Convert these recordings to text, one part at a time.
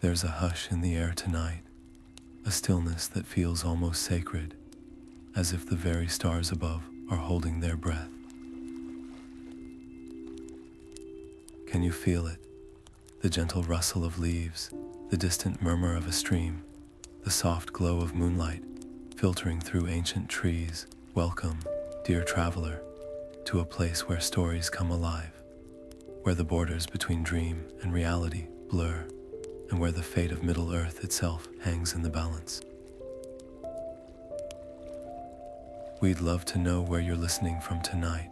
There's a hush in the air tonight, a stillness that feels almost sacred, as if the very stars above are holding their breath. Can you feel it? The gentle rustle of leaves, the distant murmur of a stream, the soft glow of moonlight filtering through ancient trees. Welcome, dear traveler, to a place where stories come alive, where the borders between dream and reality blur, and where the fate of Middle-earth itself hangs in the balance. We'd love to know where you're listening from tonight,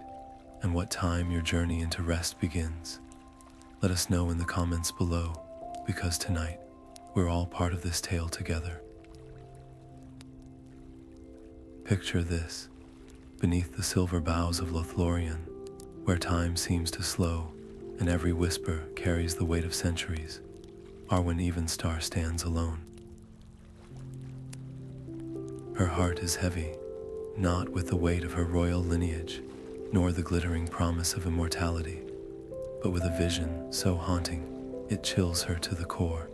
and what time your journey into rest begins. Let us know in the comments below, because tonight, we're all part of this tale together. Picture this, beneath the silver boughs of Lothlórien, where time seems to slow, and every whisper carries the weight of centuries, Arwen Evenstar stands alone. Her heart is heavy, not with the weight of her royal lineage, nor the glittering promise of immortality, but with a vision so haunting, it chills her to the core.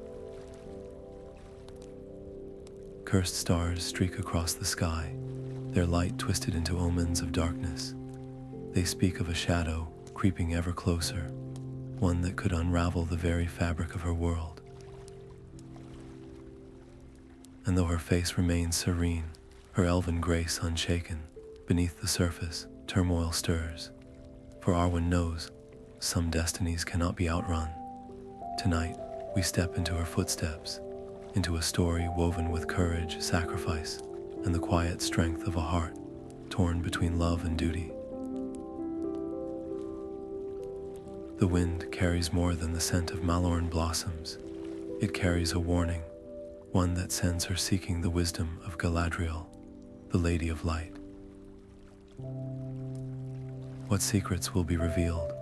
Cursed stars streak across the sky, their light twisted into omens of darkness. They speak of a shadow creeping ever closer, one that could unravel the very fabric of her world. And though her face remains serene, her elven grace unshaken, beneath the surface, turmoil stirs. For Arwen knows, some destinies cannot be outrun. Tonight, we step into her footsteps, into a story woven with courage, sacrifice, and the quiet strength of a heart torn between love and duty. The wind carries more than the scent of Malorn blossoms. It carries a warning, one that sends her seeking the wisdom of Galadriel, the Lady of Light. What secrets will be revealed?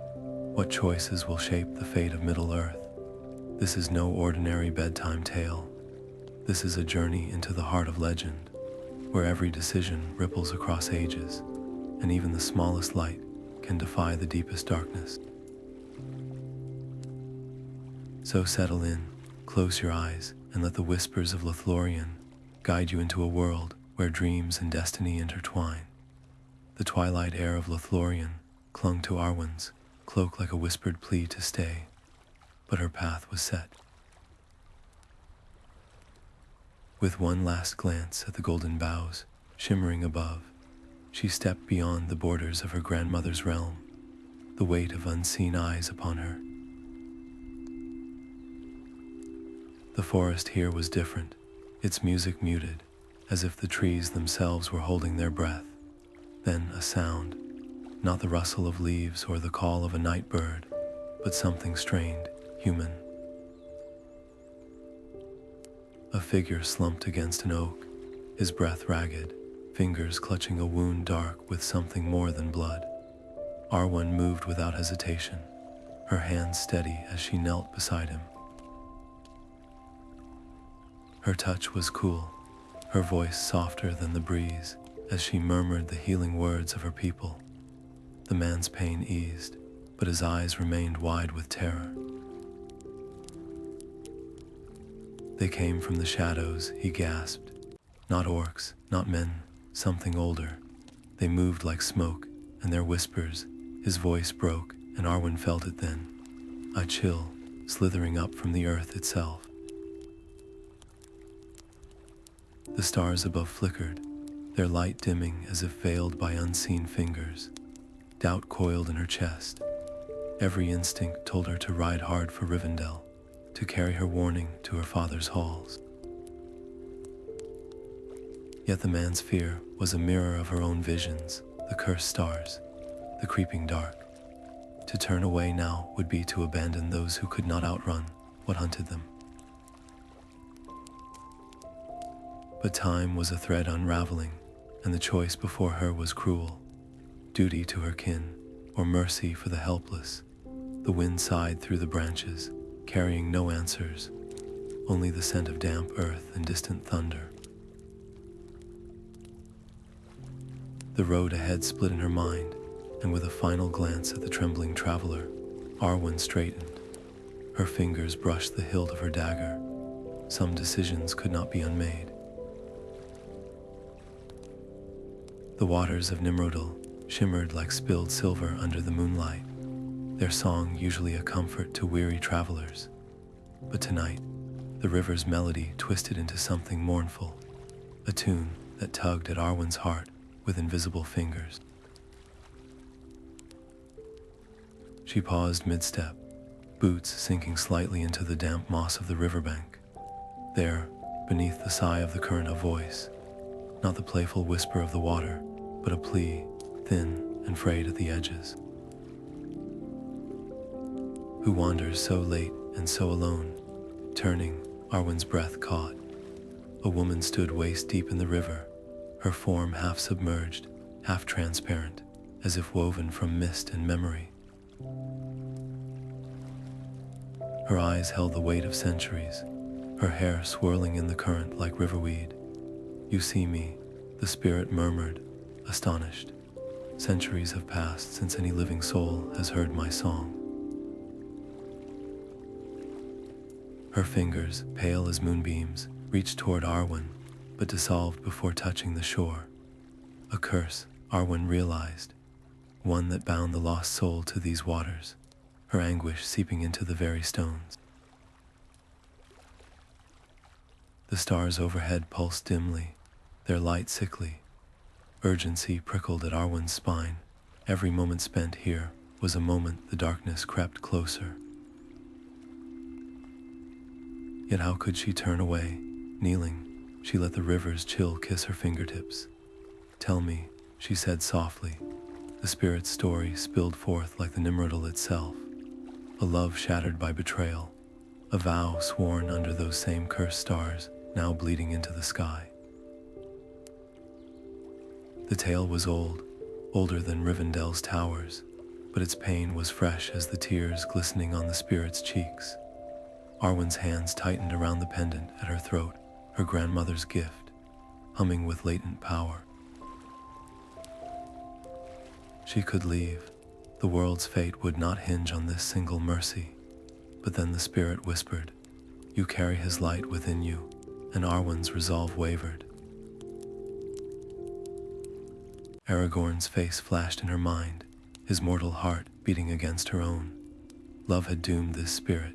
What choices will shape the fate of Middle-earth? This is no ordinary bedtime tale. This is a journey into the heart of legend, where every decision ripples across ages, and even the smallest light can defy the deepest darkness. So settle in, close your eyes, and let the whispers of Lothlórien guide you into a world where dreams and destiny intertwine. The twilight air of Lothlórien clung to Arwen's cloak like a whispered plea to stay, but her path was set. With one last glance at the golden boughs shimmering above, she stepped beyond the borders of her grandmother's realm, the weight of unseen eyes upon her. The forest here was different, its music muted, as if the trees themselves were holding their breath. Then a sound, not the rustle of leaves or the call of a night bird, but something strained, human. A figure slumped against an oak, his breath ragged, fingers clutching a wound dark with something more than blood. Arwen moved without hesitation, her hands steady as she knelt beside him. Her touch was cool, her voice softer than the breeze, as she murmured the healing words of her people. The man's pain eased, but his eyes remained wide with terror. They came from the shadows, he gasped. Not orcs, not men, something older. They moved like smoke, and their whispers, his voice broke, and Arwen felt it then. A chill, slithering up from the earth itself. The stars above flickered, their light dimming as if veiled by unseen fingers. Doubt coiled in her chest. Every instinct told her to ride hard for Rivendell, to carry her warning to her father's halls. Yet the man's fear was a mirror of her own visions, the cursed stars, the creeping dark. To turn away now would be to abandon those who could not outrun what hunted them. But time was a thread unraveling, and the choice before her was cruel. Duty to her kin, or mercy for the helpless. The wind sighed through the branches, carrying no answers, only the scent of damp earth and distant thunder. The road ahead split in her mind, and with a final glance at the trembling traveler, Arwen straightened. Her fingers brushed the hilt of her dagger, some decisions could not be unmade. The waters of Nimrodel shimmered like spilled silver under the moonlight, their song usually a comfort to weary travelers. But tonight, the river's melody twisted into something mournful, a tune that tugged at Arwen's heart with invisible fingers. She paused mid-step, boots sinking slightly into the damp moss of the riverbank. There, beneath the sigh of the current, a voice, not the playful whisper of the water, but a plea, thin and frayed at the edges. Who wanders so late and so alone? Turning, Arwen's breath caught. A woman stood waist deep in the river, her form half submerged, half transparent, as if woven from mist and memory. Her eyes held the weight of centuries, her hair swirling in the current like riverweed. "You see me," the spirit murmured, astonished. "Centuries have passed since any living soul has heard my song." Her fingers, pale as moonbeams, reached toward Arwen, but dissolved before touching the shore. A curse, Arwen realized, one that bound the lost soul to these waters, her anguish seeping into the very stones. The stars overhead pulsed dimly, their light sickly. Urgency prickled at Arwen's spine. Every moment spent here was a moment the darkness crept closer. Yet how could she turn away? Kneeling, she let the river's chill kiss her fingertips. "Tell me," she said softly. The spirit's story spilled forth like the Nimrodel itself. A love shattered by betrayal, a vow sworn under those same cursed stars, now bleeding into the sky. The tale was old, older than Rivendell's towers, but its pain was fresh as the tears glistening on the spirit's cheeks. Arwen's hands tightened around the pendant at her throat, her grandmother's gift, humming with latent power. She could leave. The world's fate would not hinge on this single mercy. But then the spirit whispered, "You carry his light within you," and Arwen's resolve wavered. Aragorn's face flashed in her mind, his mortal heart beating against her own. Love had doomed this spirit.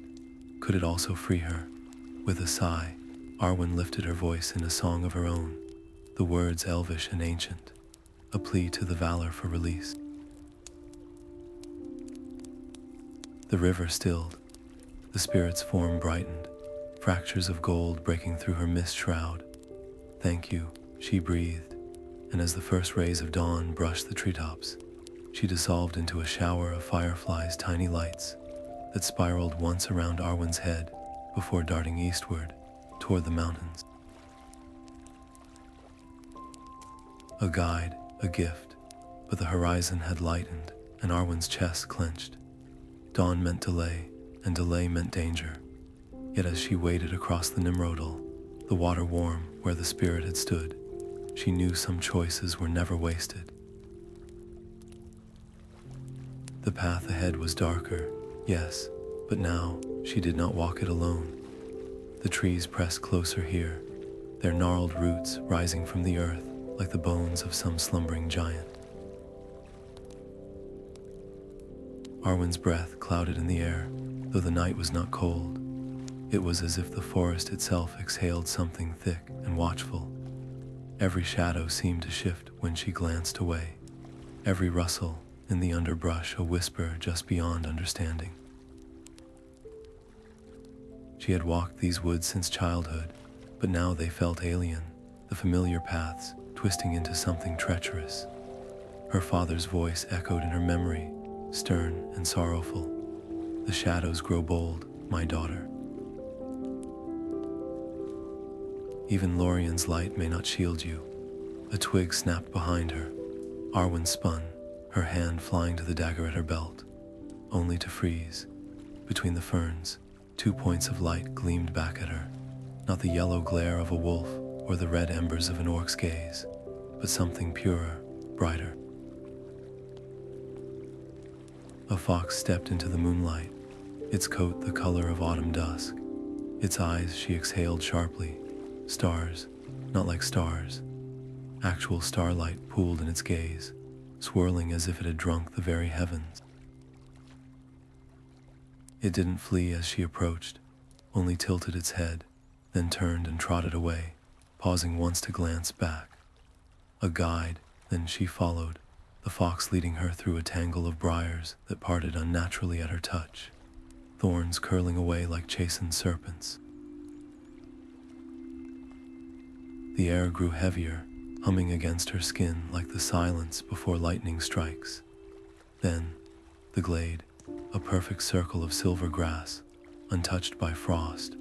Could it also free her? With a sigh, Arwen lifted her voice in a song of her own, the words elvish and ancient, a plea to the valor for release. The river stilled, the spirit's form brightened, fractures of gold breaking through her mist shroud. "Thank you," she breathed, and as the first rays of dawn brushed the treetops, she dissolved into a shower of fireflies' tiny lights that spiraled once around Arwen's head before darting eastward toward the mountains. A guide, a gift, but the horizon had lightened and Arwen's chest clenched. Dawn meant delay, and delay meant danger. Yet as she waded across the Nimrodel, the water warm where the spirit had stood, she knew some choices were never wasted. The path ahead was darker, yes, but now she did not walk it alone. The trees pressed closer here, their gnarled roots rising from the earth like the bones of some slumbering giant. Arwen's breath clouded in the air, though the night was not cold. It was as if the forest itself exhaled something thick and watchful. Every shadow seemed to shift when she glanced away, every rustle in the underbrush a whisper just beyond understanding. She had walked these woods since childhood, but now they felt alien, the familiar paths twisting into something treacherous. Her father's voice echoed in her memory, stern and sorrowful. "The shadows grow bold, my daughter. Even Lórien's light may not shield you." A twig snapped behind her. Arwen spun, her hand flying to the dagger at her belt, only to freeze. Between the ferns, 2 points of light gleamed back at her, not the yellow glare of a wolf or the red embers of an orc's gaze, but something purer, brighter. A fox stepped into the moonlight, its coat the color of autumn dusk. Its eyes, she exhaled sharply. Stars, not like stars. Actual starlight pooled in its gaze, swirling as if it had drunk the very heavens. It didn't flee as she approached, only tilted its head, then turned and trotted away, pausing once to glance back. A guide, then she followed, the fox leading her through a tangle of briars that parted unnaturally at her touch, thorns curling away like chastened serpents. The air grew heavier, humming against her skin like the silence before lightning strikes. Then, the glade, a perfect circle of silver grass, untouched by frost,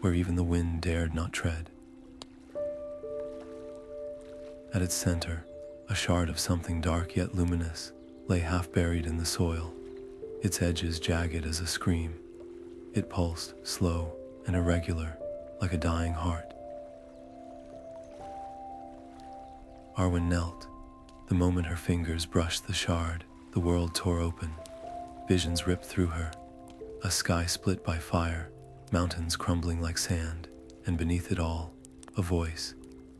where even the wind dared not tread. At its center, a shard of something dark yet luminous lay half buried in the soil, its edges jagged as a scream. It pulsed, slow and irregular, like a dying heart. Arwen knelt. The moment her fingers brushed the shard, the world tore open. Visions ripped through her. A sky split by fire, mountains crumbling like sand, and beneath it all, a voice,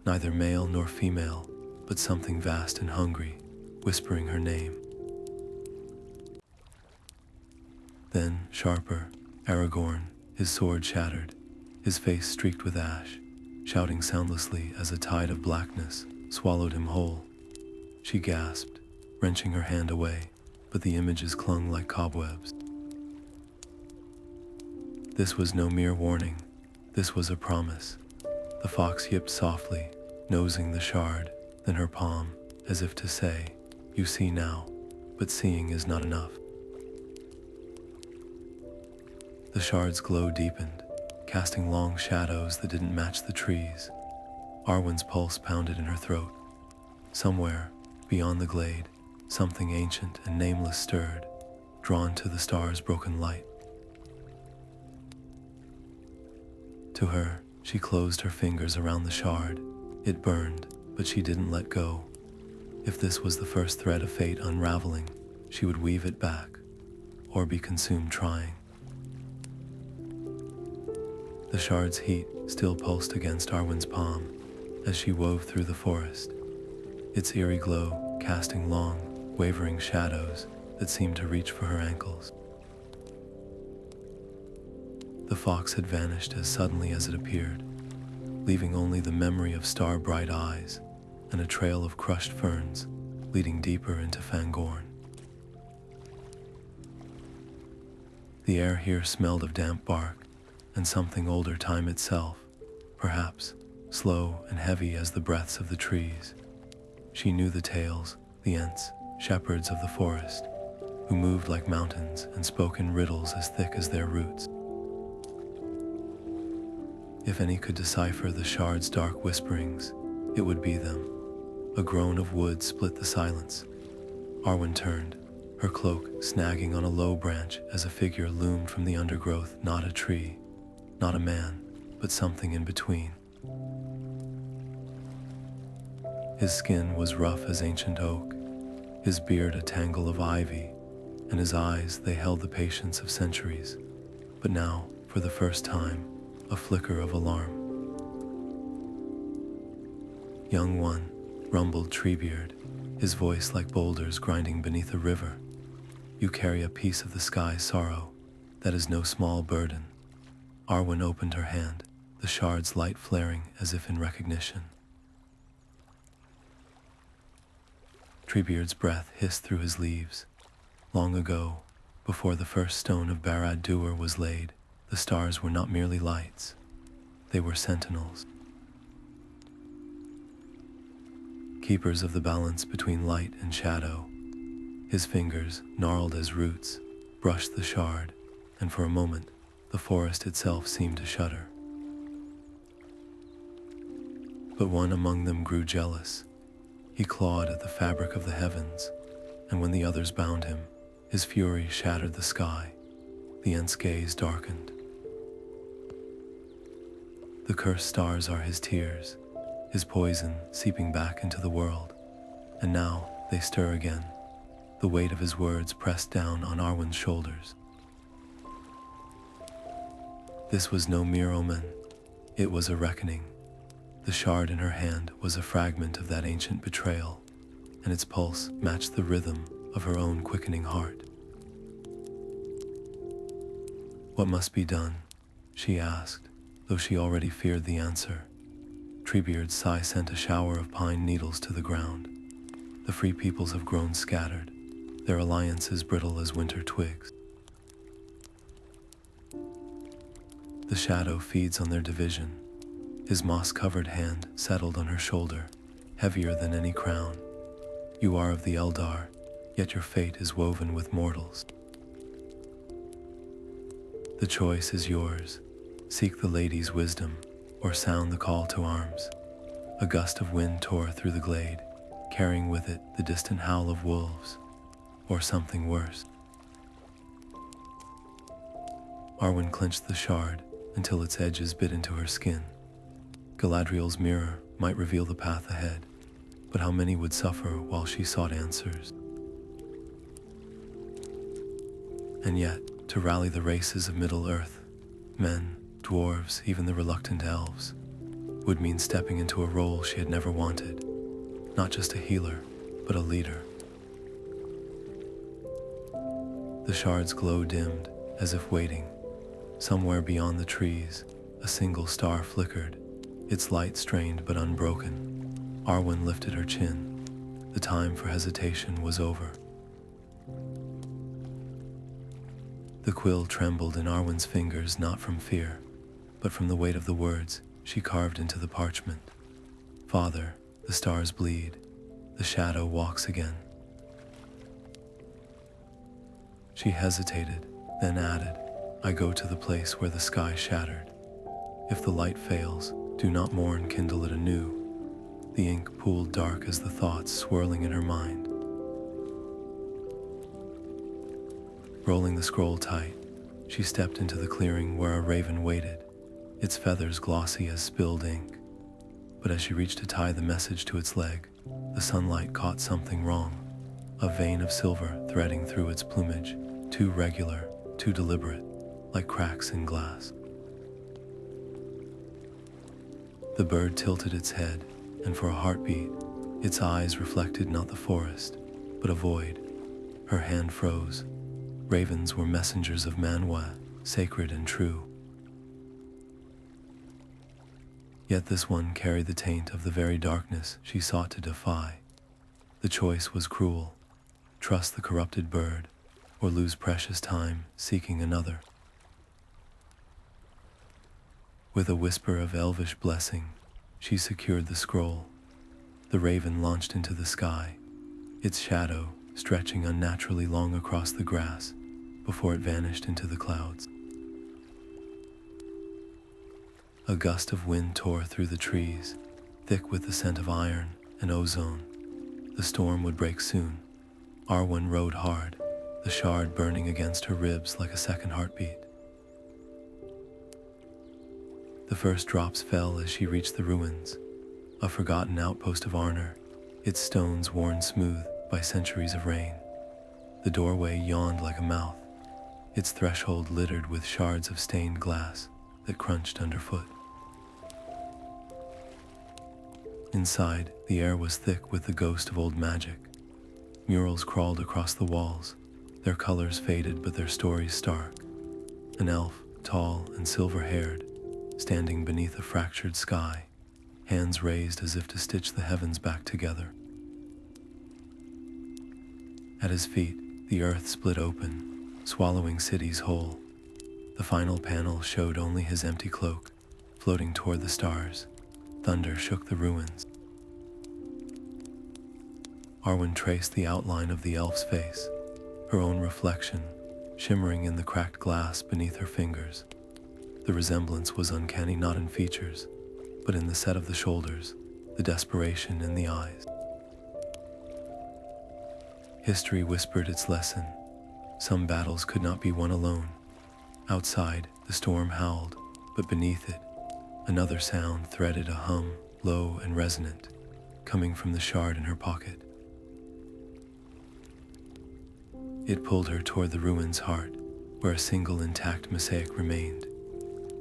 neither male nor female, but something vast and hungry, whispering her name. Then, sharper, Aragorn, his sword shattered, his face streaked with ash, shouting soundlessly as a tide of blackness swallowed him whole. She gasped, wrenching her hand away, but the images clung like cobwebs. This was no mere warning. This was a promise. The fox yipped softly, nosing the shard, then her palm, as if to say, "You see now, but seeing is not enough." The shard's glow deepened, casting long shadows that didn't match the trees. Arwen's pulse pounded in her throat. Somewhere, beyond the glade, something ancient and nameless stirred, drawn to the star's broken light. To her, she closed her fingers around the shard. It burned, but she didn't let go. If this was the first thread of fate unraveling, she would weave it back, or be consumed trying. The shard's heat still pulsed against Arwen's palm as she wove through the forest, its eerie glow casting long, wavering shadows that seemed to reach for her ankles. The fox had vanished as suddenly as it appeared, leaving only the memory of star-bright eyes and a trail of crushed ferns leading deeper into Fangorn. The air here smelled of damp bark and something older time itself, perhaps slow and heavy as the breaths of the trees. She knew the tales, the Ents, shepherds of the forest, who moved like mountains and spoke in riddles as thick as their roots. If any could decipher the shard's dark whisperings, it would be them. A groan of wood split the silence. Arwen turned, her cloak snagging on a low branch as a figure loomed from the undergrowth. Not a tree, not a man, but something in between. His skin was rough as ancient oak, his beard a tangle of ivy, and his eyes, they held the patience of centuries. But now, for the first time, a flicker of alarm. "Young one," rumbled Treebeard, his voice like boulders grinding beneath a river. "You carry a piece of the sky's sorrow. That is no small burden." Arwen opened her hand, the shard's light flaring as if in recognition. Treebeard's breath hissed through his leaves. Long ago, before the first stone of Barad-dûr was laid, the stars were not merely lights. They were sentinels. Keepers of the balance between light and shadow. His fingers, gnarled as roots, brushed the shard, and for a moment, the forest itself seemed to shudder. But one among them grew jealous. He clawed at the fabric of the heavens, and when the others bound him, his fury shattered the sky. The Ents' gaze darkened. The cursed stars are his tears, his poison seeping back into the world, and now they stir again, the weight of his words pressed down on Arwen's shoulders. This was no mere omen, it was a reckoning. The shard in her hand was a fragment of that ancient betrayal, and its pulse matched the rhythm of her own quickening heart. "What must be done?" she asked, though she already feared the answer. Treebeard's sigh sent a shower of pine needles to the ground. The free peoples have grown scattered, their alliances brittle as winter twigs. The shadow feeds on their division. His moss-covered hand settled on her shoulder, heavier than any crown. "You are of the Eldar, yet your fate is woven with mortals. The choice is yours. Seek the lady's wisdom, or sound the call to arms." A gust of wind tore through the glade, carrying with it the distant howl of wolves, or something worse. Arwen clenched the shard until its edges bit into her skin. Galadriel's mirror might reveal the path ahead, but how many would suffer while she sought answers? And yet, to rally the races of Middle-earth, men, dwarves, even the reluctant elves, would mean stepping into a role she had never wanted. Not just a healer, but a leader. The shard's glow dimmed, as if waiting. Somewhere beyond the trees, a single star flickered, its light strained but unbroken. Arwen lifted her chin. The time for hesitation was over. The quill trembled in Arwen's fingers, not from fear, but from the weight of the words she carved into the parchment. "Father, the stars bleed. The shadow walks again." She hesitated, then added, "I go to the place where the sky shattered. If the light fails, do not mourn, kindle it anew." The ink pooled dark as the thoughts swirling in her mind. Rolling the scroll tight, she stepped into the clearing where a raven waited, its feathers glossy as spilled ink. But as she reached to tie the message to its leg, the sunlight caught something wrong. A vein of silver threading through its plumage, too regular, too deliberate, like cracks in glass. The bird tilted its head, and for a heartbeat, its eyes reflected not the forest, but a void. Her hand froze. Ravens were messengers of Manwë, sacred and true. Yet this one carried the taint of the very darkness she sought to defy. The choice was cruel. Trust the corrupted bird, or lose precious time seeking another. With a whisper of elvish blessing, she secured the scroll. The raven launched into the sky, its shadow stretching unnaturally long across the grass before it vanished into the clouds. A gust of wind tore through the trees, thick with the scent of iron and ozone. The storm would break soon. Arwen rode hard, the shard burning against her ribs like a second heartbeat. The first drops fell as she reached the ruins, a forgotten outpost of Arnor, its stones worn smooth by centuries of rain. The doorway yawned like a mouth, its threshold littered with shards of stained glass that crunched underfoot. Inside, the air was thick with the ghost of old magic. Murals crawled across the walls, their colors faded but their stories stark. An elf, tall and silver-haired, standing beneath a fractured sky, hands raised as if to stitch the heavens back together. At his feet, the earth split open, swallowing cities whole. The final panel showed only his empty cloak, floating toward the stars. Thunder shook the ruins. Arwen traced the outline of the elf's face, her own reflection, shimmering in the cracked glass beneath her fingers. The resemblance was uncanny not in features, but in the set of the shoulders, the desperation in the eyes. History whispered its lesson. Some battles could not be won alone. Outside, the storm howled, but beneath it, another sound threaded a hum, low and resonant, coming from the shard in her pocket. It pulled her toward the ruin's heart, where a single intact mosaic remained.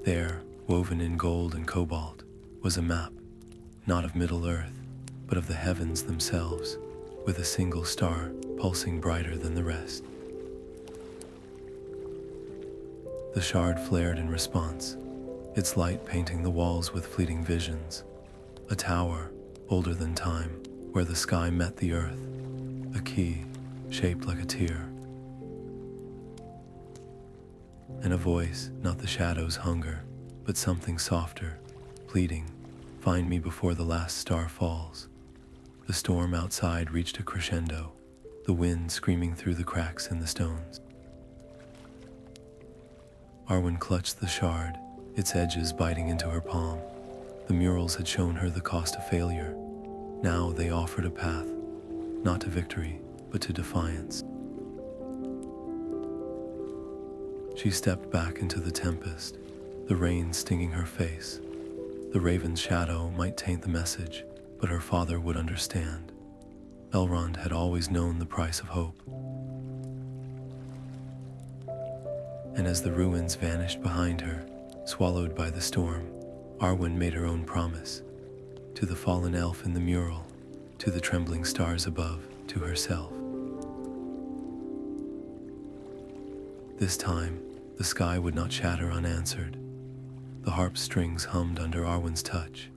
There, woven in gold and cobalt, was a map, not of Middle-earth, but of the heavens themselves, with a single star pulsing brighter than the rest. The shard flared in response, its light painting the walls with fleeting visions. A tower, older than time, where the sky met the earth. A key, shaped like a tear. And a voice, not the shadow's hunger, but something softer, pleading, "Find me before the last star falls." The storm outside reached a crescendo, the wind screaming through the cracks in the stones. Arwen clutched the shard, its edges biting into her palm. The murals had shown her the cost of failure. Now they offered a path, not to victory, but to defiance. She stepped back into the tempest, the rain stinging her face. The raven's shadow might taint the message, but her father would understand. Elrond had always known the price of hope. And as the ruins vanished behind her, swallowed by the storm, Arwen made her own promise. To the fallen elf in the mural, to the trembling stars above, to herself. This time, the sky would not shatter unanswered. The harp strings hummed under Arwen's touch,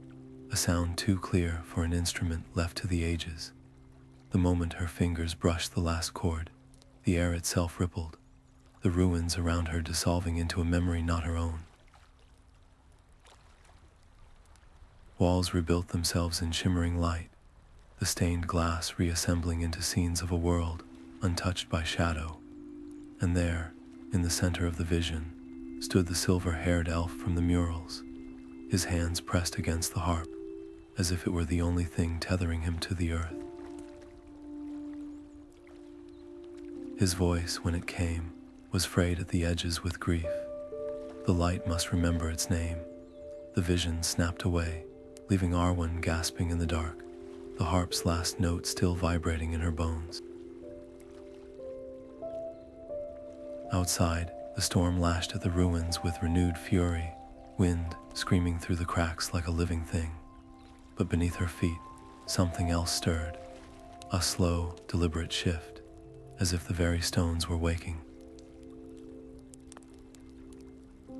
a sound too clear for an instrument left to the ages. The moment her fingers brushed the last chord, the air itself rippled, the ruins around her dissolving into a memory not her own. Walls rebuilt themselves in shimmering light, the stained glass reassembling into scenes of a world untouched by shadow. And there, in the center of the vision, stood the silver-haired elf from the murals, his hands pressed against the harp, as if it were the only thing tethering him to the earth. His voice, when it came, was frayed at the edges with grief. The light must remember its name. The vision snapped away, leaving Arwen gasping in the dark, the harp's last note still vibrating in her bones. Outside, the storm lashed at the ruins with renewed fury, wind screaming through the cracks like a living thing. But beneath her feet, something else stirred, a slow, deliberate shift, as if the very stones were waking.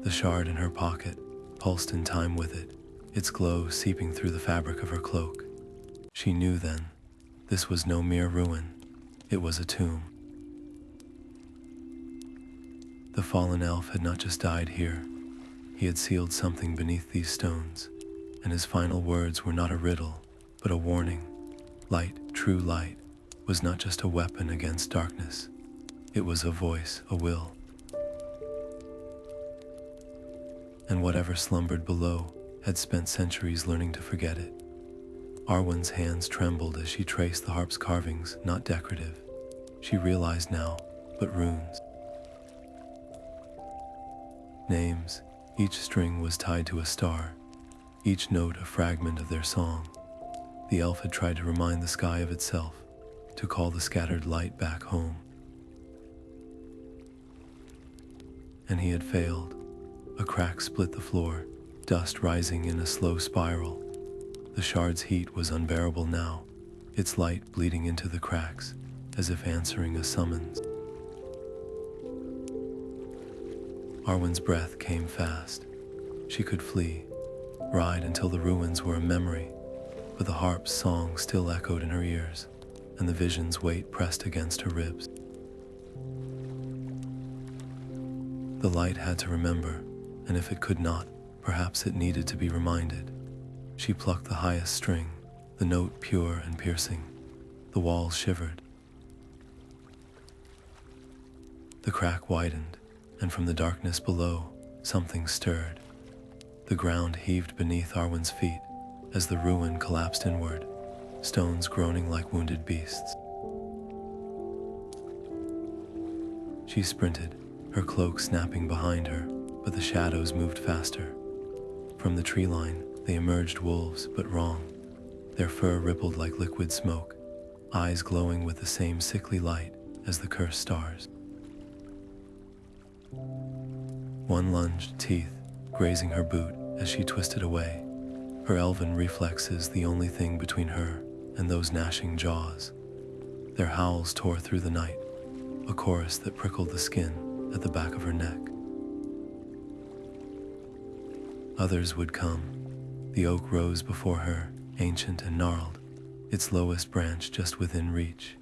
The shard in her pocket pulsed in time with it, its glow seeping through the fabric of her cloak. She knew then, this was no mere ruin, it was a tomb. The fallen elf had not just died here, he had sealed something beneath these stones, and his final words were not a riddle, but a warning. Light, true light, was not just a weapon against darkness, it was a voice, a will. And whatever slumbered below had spent centuries learning to forget it. Arwen's hands trembled as she traced the harp's carvings, not decorative. She realized now, but runes. Names, each string was tied to a star, each note a fragment of their song. The elf had tried to remind the sky of itself, to call the scattered light back home. And he had failed. A crack split the floor, dust rising in a slow spiral. The shard's heat was unbearable now, its light bleeding into the cracks, as if answering a summons. Arwen's breath came fast. She could flee, ride until the ruins were a memory, but the harp's song still echoed in her ears, and the vision's weight pressed against her ribs. The light had to remember, and if it could not, perhaps it needed to be reminded. She plucked the highest string, the note pure and piercing. The walls shivered. The crack widened, and from the darkness below, something stirred. The ground heaved beneath Arwen's feet as the ruin collapsed inward, stones groaning like wounded beasts. She sprinted, her cloak snapping behind her, but the shadows moved faster. From the tree line, they emerged wolves, but wrong. Their fur rippled like liquid smoke, eyes glowing with the same sickly light as the cursed stars. One lunged, teeth grazing her boot as she twisted away. Her elven reflexes the only thing between her and those gnashing jaws. Their howls tore through the night, a chorus that prickled the skin at the back of her neck. Others would come. The oak rose before her, ancient and gnarled, its lowest branch just within reach.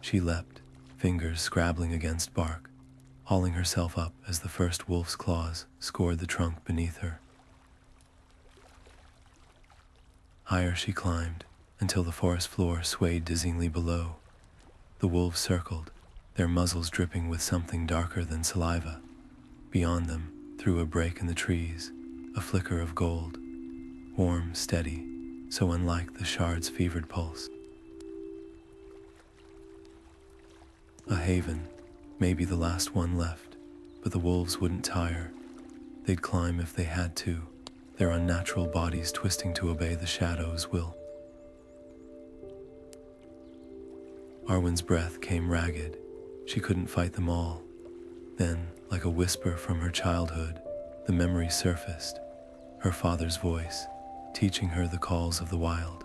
She leapt, fingers scrabbling against bark, hauling herself up as the first wolf's claws scored the trunk beneath her. Higher she climbed, until the forest floor swayed dizzyingly below. The wolves circled, their muzzles dripping with something darker than saliva. Beyond them, through a break in the trees, a flicker of gold, warm, steady, so unlike the shard's fevered pulse. A haven, maybe the last one left, but the wolves wouldn't tire. They'd climb if they had to, their unnatural bodies twisting to obey the shadow's will. Arwen's breath came ragged. She couldn't fight them all. Then, like a whisper from her childhood, the memory surfaced, her father's voice, teaching her the calls of the wild.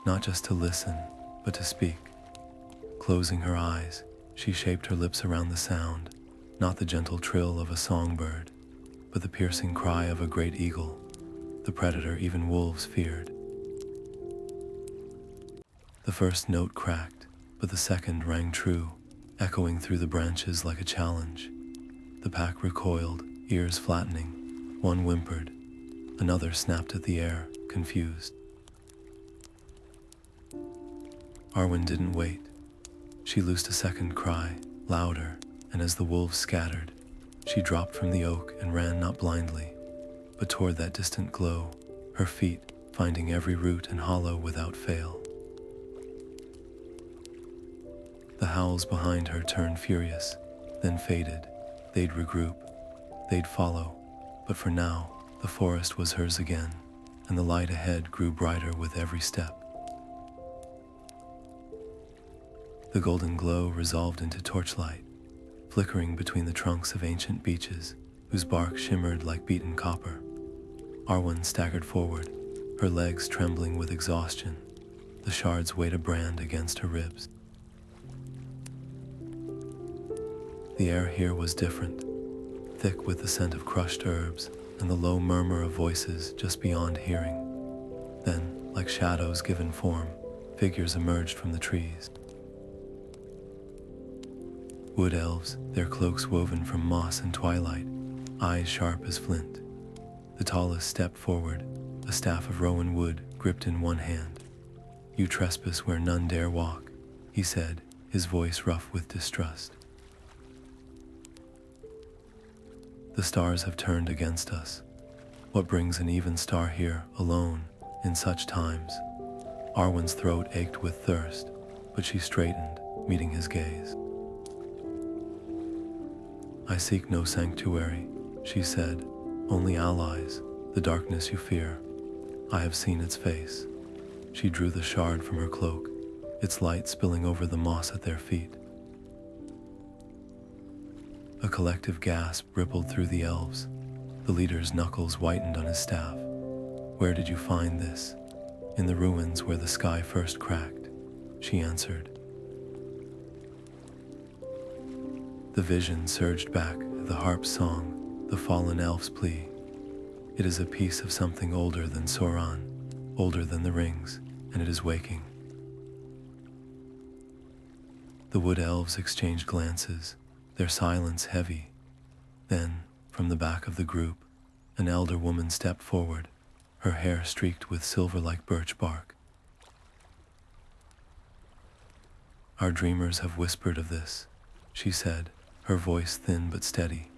Not just to listen, but to speak. Closing her eyes, she shaped her lips around the sound, not the gentle trill of a songbird, but the piercing cry of a great eagle, the predator even wolves feared. The first note cracked, but the second rang true, echoing through the branches like a challenge. The pack recoiled, ears flattening. One whimpered, another snapped at the air, confused. Arwen didn't wait. She loosed a second cry, louder, and as the wolves scattered, she dropped from the oak and ran not blindly, but toward that distant glow, her feet finding every root and hollow without fail. The howls behind her turned furious, then faded. They'd regroup, they'd follow, but for now, the forest was hers again, and the light ahead grew brighter with every step. The golden glow resolved into torchlight, flickering between the trunks of ancient beeches, whose bark shimmered like beaten copper. Arwen staggered forward, her legs trembling with exhaustion. The shards weighed a brand against her ribs. The air here was different, thick with the scent of crushed herbs and the low murmur of voices just beyond hearing. Then, like shadows given form, figures emerged from the trees. Wood-elves, their cloaks woven from moss and twilight, eyes sharp as flint. The tallest stepped forward, a staff of rowan wood gripped in one hand. "You trespass where none dare walk," he said, his voice rough with distrust. "The stars have turned against us. What brings an even star here, alone, in such times?" Arwen's throat ached with thirst, but she straightened, meeting his gaze. "I seek no sanctuary," she said, "only allies, the darkness you fear. I have seen its face." She drew the shard from her cloak, its light spilling over the moss at their feet. A collective gasp rippled through the elves. The leader's knuckles whitened on his staff. "Where did you find this?" "In the ruins where the sky first cracked," she answered. The vision surged back, the harp's song, the fallen elf's plea. It is a piece of something older than Sauron, older than the rings, and it is waking. The wood-elves exchanged glances, their silence heavy. Then, from the back of the group, an elder woman stepped forward, her hair streaked with silver like birch bark. "Our dreamers have whispered of this," she said, her voice thin but steady.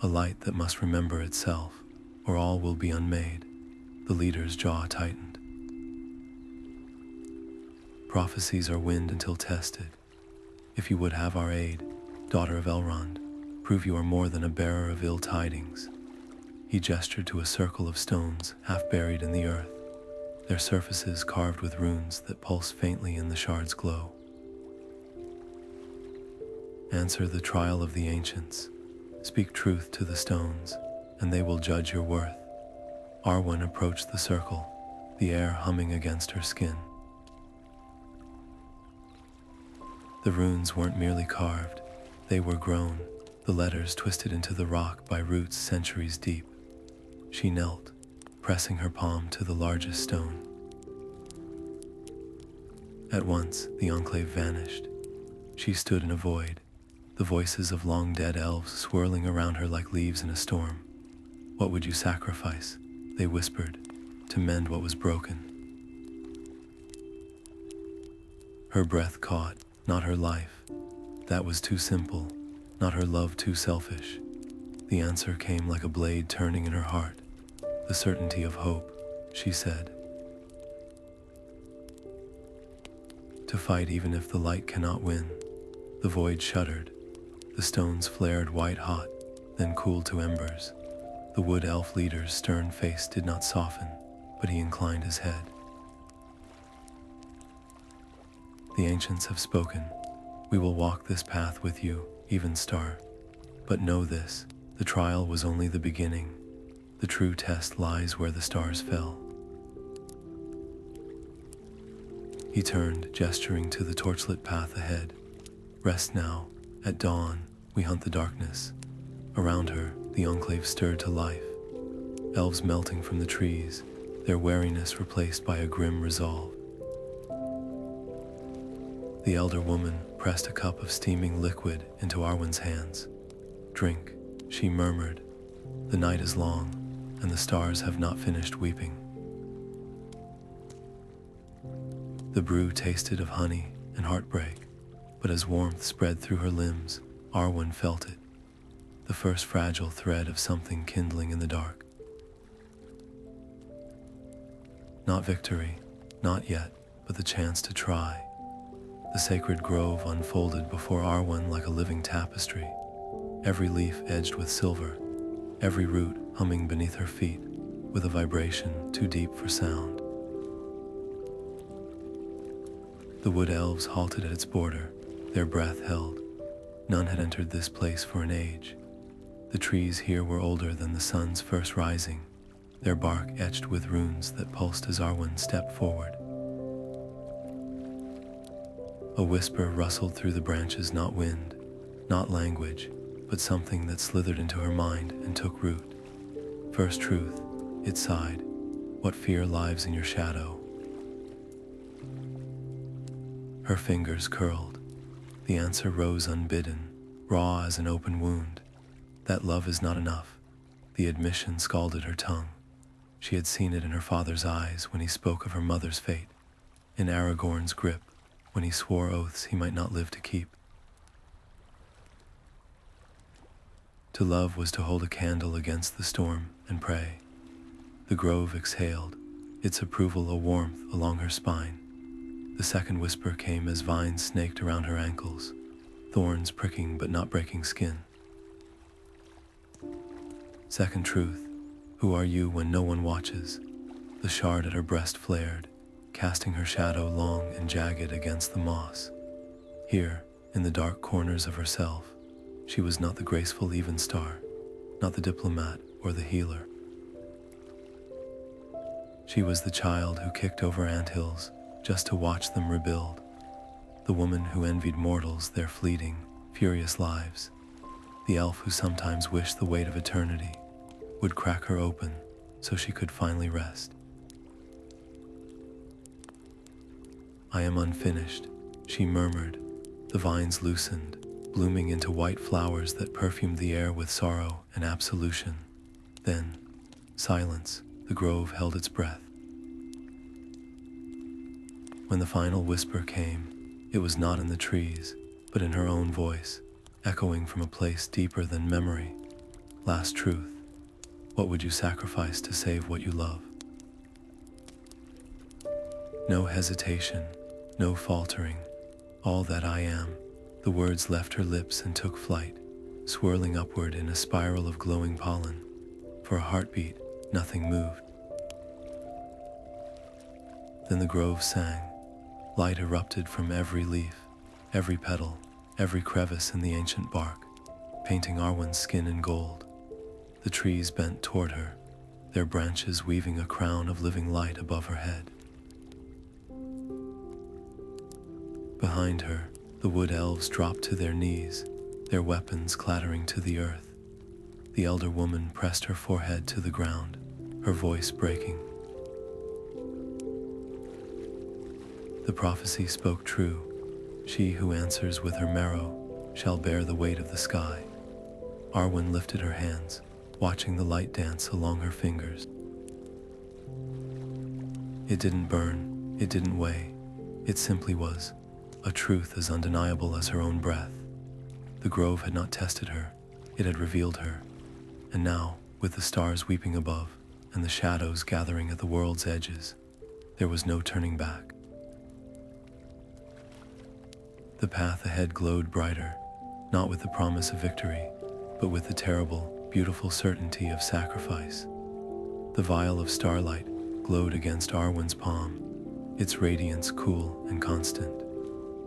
"A light that must remember itself, or all will be unmade." The leader's jaw tightened. "Prophecies are wind until tested. If you would have our aid, daughter of Elrond, prove you are more than a bearer of ill tidings." He gestured to a circle of stones half buried in the earth, their surfaces carved with runes that pulse faintly in the shard's glow. "Answer the trial of the ancients. Speak truth to the stones, and they will judge your worth. Arwen approached the circle, the air humming against her skin. The runes weren't merely carved, they were grown, the letters twisted into the rock by roots centuries deep. She knelt, pressing her palm to the largest stone. At once, the enclave vanished. She stood in a void, the voices of long-dead elves swirling around her like leaves in a storm. What would you sacrifice, they whispered, to mend what was broken? Her breath caught, not her life. That was too simple, not her love too selfish. The answer came like a blade turning in her heart. The certainty of hope, she said. To fight even if the light cannot win. The void shuddered. The stones flared white hot, then cooled to embers. The wood elf leader's stern face did not soften, but he inclined his head. The ancients have spoken. We will walk this path with you, Evenstar. But know this, the trial was only the beginning. The true test lies where the stars fell. He turned, gesturing to the torchlit path ahead. Rest now. At dawn, we hunt the darkness. Around her, the enclave stirred to life. Elves melting from the trees, their wariness replaced by a grim resolve. The elder woman pressed a cup of steaming liquid into Arwen's hands. Drink, she murmured. The night is long, and the stars have not finished weeping. The brew tasted of honey and heartbreak, but as warmth spread through her limbs, Arwen felt it, the first fragile thread of something kindling in the dark. Not victory, not yet, but the chance to try. The sacred grove unfolded before Arwen like a living tapestry, every leaf edged with silver, every root humming beneath her feet with a vibration too deep for sound. The wood-elves halted at its border, their breath held. None had entered this place for an age. The trees here were older than the sun's first rising, their bark etched with runes that pulsed as Arwen stepped forward. A whisper rustled through the branches, not wind, not language, but something that slithered into her mind and took root. First truth, it sighed. What fear lives in your shadow? Her fingers curled. The answer rose unbidden, raw as an open wound. That love is not enough. The admission scalded her tongue. She had seen it in her father's eyes when he spoke of her mother's fate, in Aragorn's grip when he swore oaths he might not live to keep. To love was to hold a candle against the storm and pray. The grove exhaled, its approval a warmth along her spine. The second whisper came as vines snaked around her ankles, thorns pricking but not breaking skin. Second truth, who are you when no one watches? The shard at her breast flared, casting her shadow long and jagged against the moss. Here, in the dark corners of herself, she was not the graceful Evenstar, not the diplomat or the healer. She was the child who kicked over anthills just to watch them rebuild, the woman who envied mortals their fleeting, furious lives, the elf who sometimes wished the weight of eternity would crack her open so she could finally rest. I am unfinished, she murmured. The vines loosened, blooming into white flowers that perfumed the air with sorrow and absolution. Then, silence, the grove held its breath. When the final whisper came, it was not in the trees, but in her own voice, echoing from a place deeper than memory. Last truth, what would you sacrifice to save what you love? No hesitation, no faltering, all that I am. The words left her lips and took flight, swirling upward in a spiral of glowing pollen. For a heartbeat, nothing moved. Then the grove sang. Light erupted from every leaf, every petal, every crevice in the ancient bark. painting Arwen's skin in gold. The trees bent toward her, their branches weaving a crown of living light above her head. Behind her, the Wood-elves dropped to their knees, their weapons clattering to the earth. The elder woman pressed her forehead to the ground, her voice breaking. The prophecy spoke true. She who answers with her marrow shall bear the weight of the sky. Arwen lifted her hands, watching the light dance along her fingers. It didn't burn, it didn't weigh, it simply was, a truth as undeniable as her own breath. The grove had not tested her, it had revealed her. And now, with the stars weeping above, and the shadows gathering at the world's edges, there was no turning back. The path ahead glowed brighter, not with the promise of victory, but with the terrible, beautiful certainty of sacrifice. The vial of starlight glowed against Arwen's palm, its radiance cool and constant,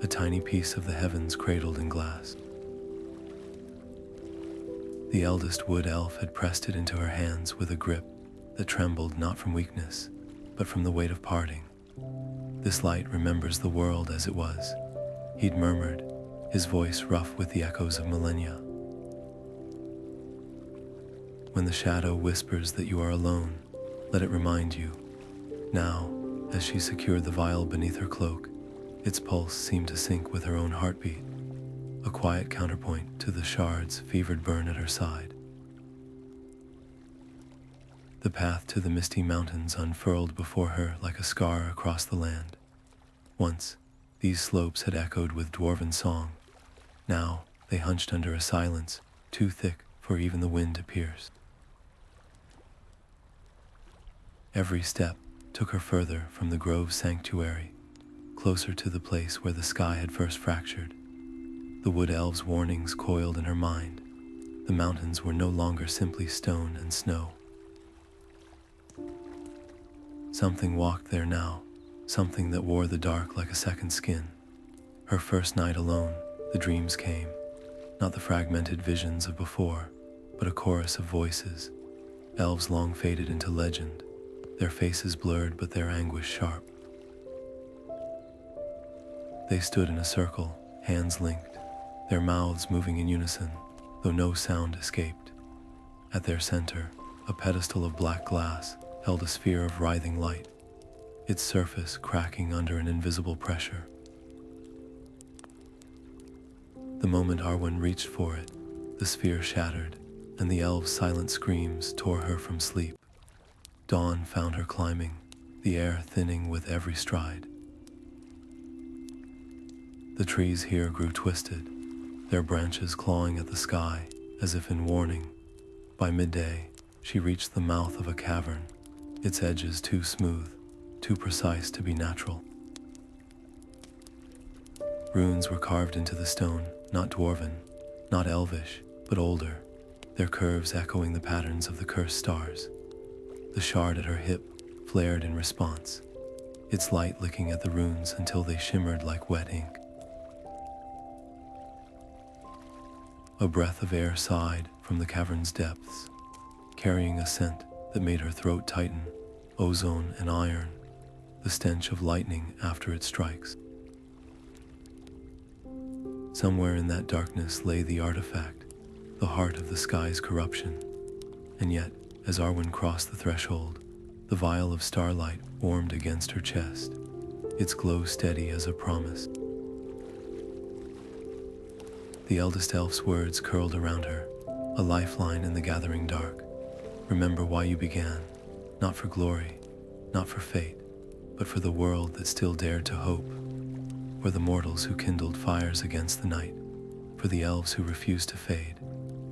a tiny piece of the heavens cradled in glass. The eldest wood-elf had pressed it into her hands with a grip that trembled not from weakness, but from the weight of parting. "This light remembers the world as it was," he'd murmured, his voice rough with the echoes of millennia. "When the shadow whispers that you are alone, let it remind you." Now, as she secured the vial beneath her cloak, its pulse seemed to sync with her own heartbeat, a quiet counterpoint to the shards' fevered burn at her side. The path to the Misty Mountains unfurled before her like a scar across the land. Once, these slopes had echoed with dwarven song. Now, they hunched under a silence too thick for even the wind to pierce. Every step took her further from the grove's sanctuary, closer to the place where the sky had first fractured. The wood-elves' warnings coiled in her mind. The mountains were no longer simply stone and snow. Something walked there now, something that wore the dark like a second skin. Her first night alone, the dreams came, not the fragmented visions of before, but a chorus of voices, elves long faded into legend, their faces blurred but their anguish sharp. They stood in a circle, hands linked, their mouths moving in unison, though no sound escaped. At their center, a pedestal of black glass held a sphere of writhing light, its surface cracking under an invisible pressure. The moment Arwen reached for it, the sphere shattered, and the elves' silent screams tore her from sleep. Dawn found her climbing, the air thinning with every stride. The trees here grew twisted, their branches clawing at the sky as if in warning. By midday, she reached the mouth of a cavern, its edges too smooth, too precise to be natural. Runes were carved into the stone, not dwarven, not elvish, but older, their curves echoing the patterns of the cursed stars. The shard at her hip flared in response, its light licking at the runes until they shimmered like wet ink. A breath of air sighed from the cavern's depths, carrying a scent that made her throat tighten, ozone and iron, the stench of lightning after it strikes. Somewhere in that darkness lay the artifact, the heart of the sky's corruption. And yet, as Arwen crossed the threshold, the vial of starlight warmed against her chest, its glow steady as a promise. The eldest elf's words curled around her, a lifeline in the gathering dark. Remember why you began, not for glory, not for fate, but for the world that still dared to hope, for the mortals who kindled fires against the night, for the elves who refused to fade,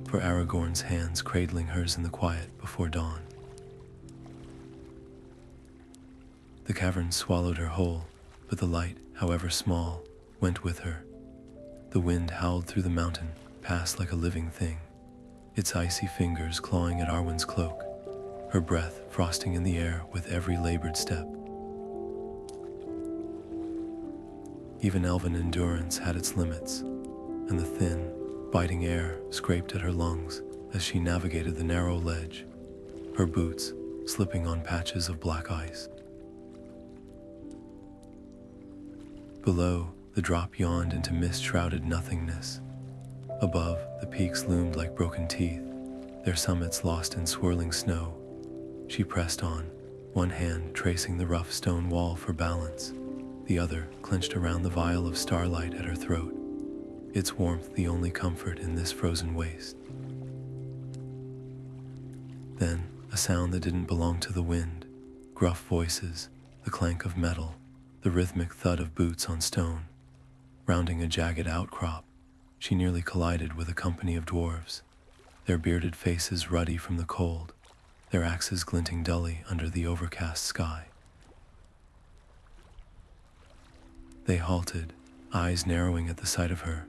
for Aragorn's hands cradling hers in the quiet before dawn. The cavern swallowed her whole, but the light, however small, went with her. The wind howled through the mountain, passed like a living thing, its icy fingers clawing at Arwen's cloak, her breath frosting in the air with every labored step. Even elven endurance had its limits, and the thin, Biting air scraped at her lungs as she navigated the narrow ledge, her boots slipping on patches of black ice. Below, the drop yawned into mist-shrouded nothingness. Above, the peaks loomed like broken teeth, their summits lost in swirling snow. She pressed on, one hand tracing the rough stone wall for balance, the other clenched around the vial of starlight at her throat, its warmth the only comfort in this frozen waste. Then, a sound that didn't belong to the wind, gruff voices, the clank of metal, the rhythmic thud of boots on stone. Rounding a jagged outcrop, she nearly collided with a company of dwarves, their bearded faces ruddy from the cold, their axes glinting dully under the overcast sky. They halted, eyes narrowing at the sight of her.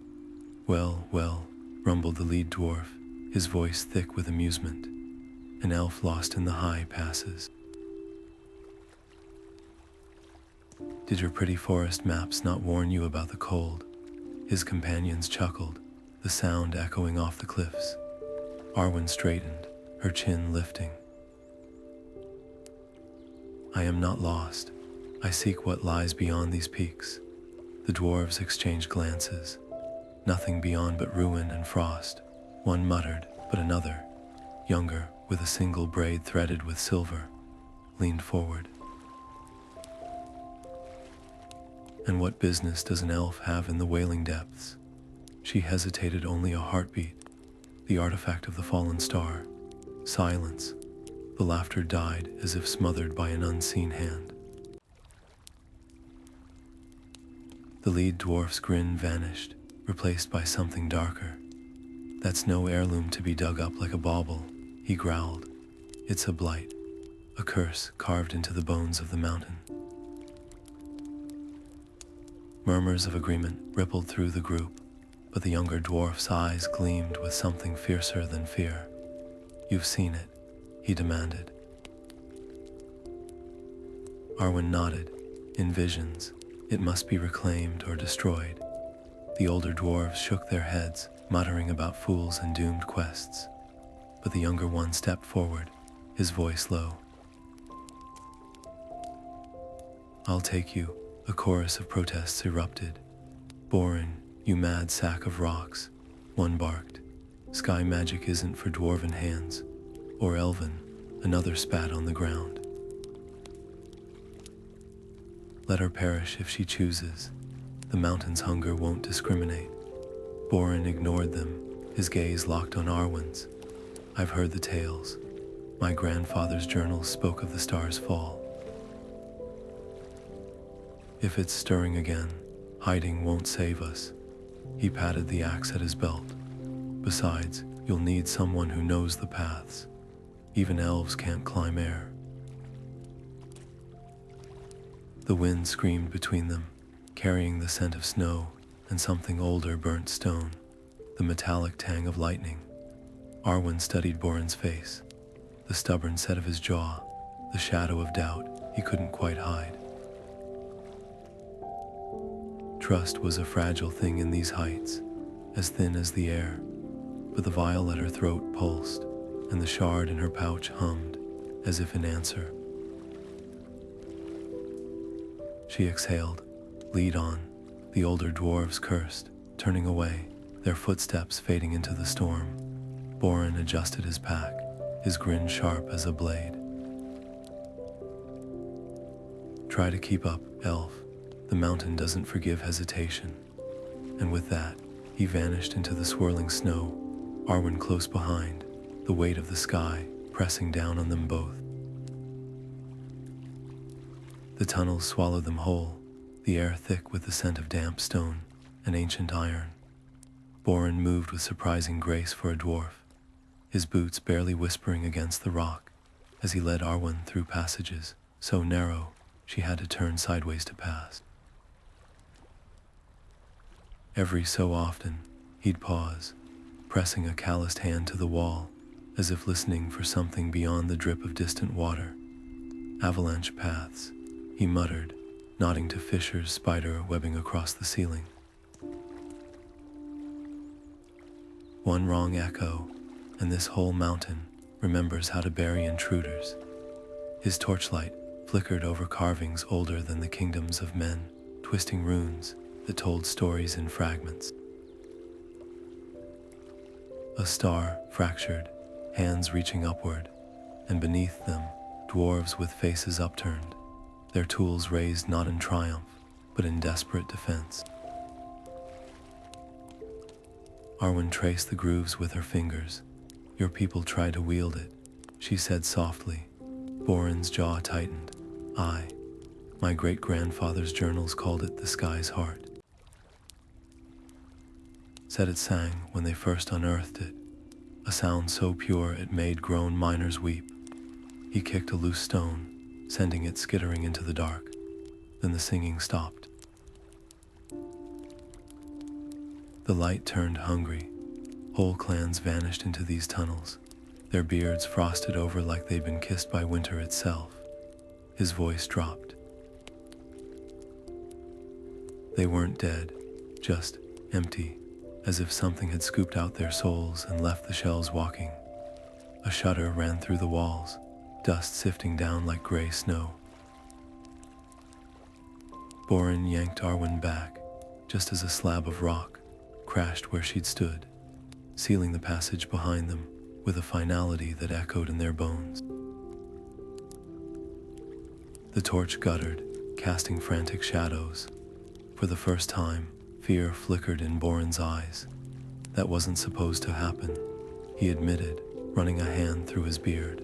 "Well, well," rumbled the lead dwarf, his voice thick with amusement. "An elf lost in the high passes. Did your pretty forest maps not warn you about the cold?" His companions chuckled, the sound echoing off the cliffs. Arwen straightened, her chin lifting. "I am not lost. I seek what lies beyond these peaks." The dwarves exchanged glances. "Nothing beyond but ruin and frost," one muttered, but another, younger, with a single braid threaded with silver, leaned forward. "And what business does an elf have in the wailing depths?" She hesitated only a heartbeat, the artifact of the fallen star. Silence. The laughter died as if smothered by an unseen hand. The lead dwarf's grin vanished, replaced by something darker. "That's no heirloom to be dug up like a bauble," he growled. "It's a blight, a curse carved into the bones of the mountain." Murmurs of agreement rippled through the group, but the younger dwarf's eyes gleamed with something fiercer than fear. "You've seen it?" he demanded. Arwen nodded. "In visions, it must be reclaimed or destroyed." The older dwarves shook their heads, muttering about fools and doomed quests. But the younger one stepped forward, his voice low. "I'll take you." A chorus of protests erupted. "Borin, you mad sack of rocks," one barked. "Sky magic isn't for dwarven hands." Or Elven, another spat on the ground. "Let her perish if she chooses. The mountain's hunger won't discriminate." Borin ignored them, his gaze locked on Arwen's. "I've heard the tales. My grandfather's journals spoke of the star's fall. If it's stirring again, hiding won't save us." He patted the axe at his belt. "Besides, you'll need someone who knows the paths. Even elves can't climb air." The wind screamed between them, carrying the scent of snow and something older burnt stone, the metallic tang of lightning. Arwen studied Borin's face, the stubborn set of his jaw, the shadow of doubt he couldn't quite hide. Trust was a fragile thing in these heights, as thin as the air, but the vial at her throat pulsed, and the shard in her pouch hummed, as if in answer. She exhaled. "Lead on," the older dwarves cursed, turning away, their footsteps fading into the storm. Borin adjusted his pack, his grin sharp as a blade. "Try to keep up, elf. The mountain doesn't forgive hesitation." And with that, he vanished into the swirling snow, Arwen close behind, the weight of the sky pressing down on them both. The tunnels swallowed them whole, the air thick with the scent of damp stone and ancient iron. Borin moved with surprising grace for a dwarf, his boots barely whispering against the rock as he led Arwen through passages so narrow she had to turn sideways to pass. Every so often, he'd pause, pressing a calloused hand to the wall, as if listening for something beyond the drip of distant water. "Avalanche paths," he muttered, nodding to fissures spider webbing across the ceiling. One wrong echo, and this whole mountain remembers how to bury intruders. His torchlight flickered over carvings older than the kingdoms of men, twisting runes that told stories in fragments. A star fractured, hands reaching upward, and beneath them, dwarves with faces upturned, their tools raised not in triumph, but in desperate defense. Arwen traced the grooves with her fingers. "Your people try to wield it," she said softly. Boren's jaw tightened. My great-grandfather's journals called it the sky's heart. Said it sang when they first unearthed it, a sound so pure it made grown miners weep. He kicked a loose stone, sending it skittering into the dark. Then the singing stopped. The light turned hungry. Whole clans vanished into these tunnels, their beards frosted over like they'd been kissed by winter itself. His voice dropped. They weren't dead, just empty, as if something had scooped out their souls and left the shells walking. A shudder ran through the walls, dust sifting down like gray snow. Boren yanked Arwen back, just as a slab of rock crashed where she'd stood, sealing the passage behind them with a finality that echoed in their bones. The torch guttered, casting frantic shadows. For the first time, fear flickered in Boren's eyes. That wasn't supposed to happen, he admitted, running a hand through his beard.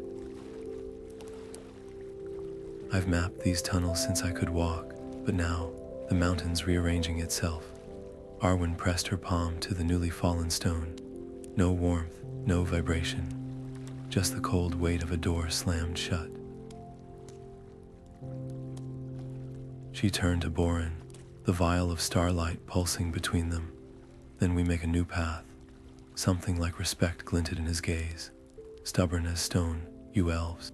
I've mapped these tunnels since I could walk, but now, the mountain's rearranging itself. Arwen pressed her palm to the newly fallen stone. No warmth, no vibration, just the cold weight of a door slammed shut. She turned to Boren, the vial of starlight pulsing between them. Then we make a new path. Something like respect glinted in his gaze. Stubborn as stone, you elves.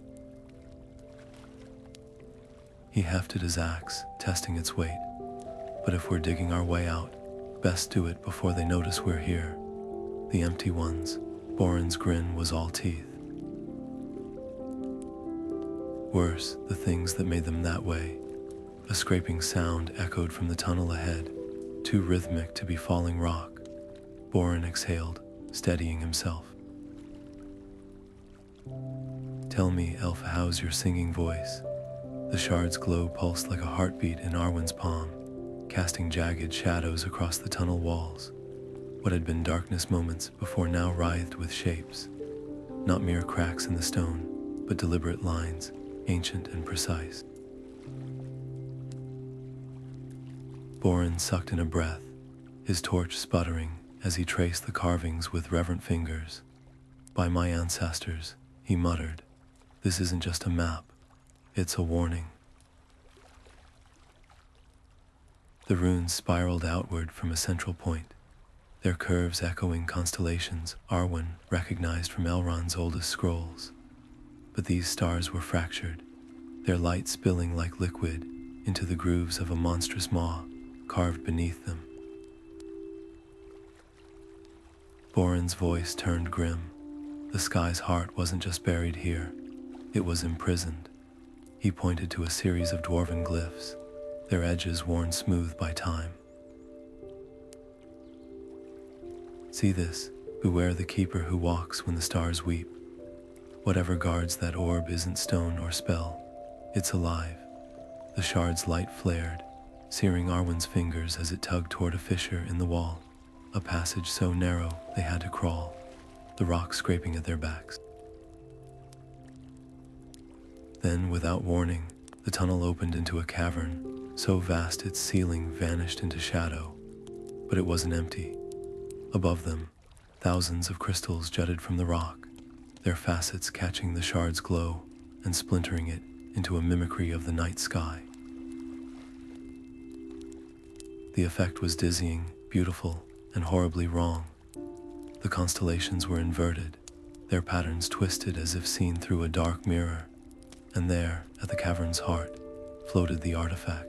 He hefted his axe, testing its weight. But if we're digging our way out, best do it before they notice we're here. The empty ones. Boren's grin was all teeth. Worse, the things that made them that way. A scraping sound echoed from the tunnel ahead, too rhythmic to be falling rock. Boren exhaled, steadying himself. Tell me, elf, how's your singing voice? The shard's glow pulsed like a heartbeat in Arwen's palm, casting jagged shadows across the tunnel walls. What had been darkness moments before now writhed with shapes. Not mere cracks in the stone, but deliberate lines, ancient and precise. Boren sucked in a breath, his torch sputtering as he traced the carvings with reverent fingers. By my ancestors, he muttered, this isn't just a map, it's a warning. The runes spiraled outward from a central point, their curves echoing constellations Arwen recognized from Elrond's oldest scrolls. But these stars were fractured, their light spilling like liquid into the grooves of a monstrous maw carved beneath them. Boren's voice turned grim. The sky's heart wasn't just buried here, it was imprisoned. He pointed to a series of dwarven glyphs, their edges worn smooth by time. See this, beware the keeper who walks when the stars weep. Whatever guards that orb isn't stone or spell, it's alive. The shard's light flared, searing Arwen's fingers as it tugged toward a fissure in the wall, a passage so narrow they had to crawl, the rock scraping at their backs. Then, without warning, the tunnel opened into a cavern, so vast its ceiling vanished into shadow. But it wasn't empty. Above them, thousands of crystals jutted from the rock, their facets catching the shard's glow and splintering it into a mimicry of the night sky. The effect was dizzying, beautiful, and horribly wrong. The constellations were inverted, their patterns twisted as if seen through a dark mirror, and there, at the cavern's heart, floated the artifact.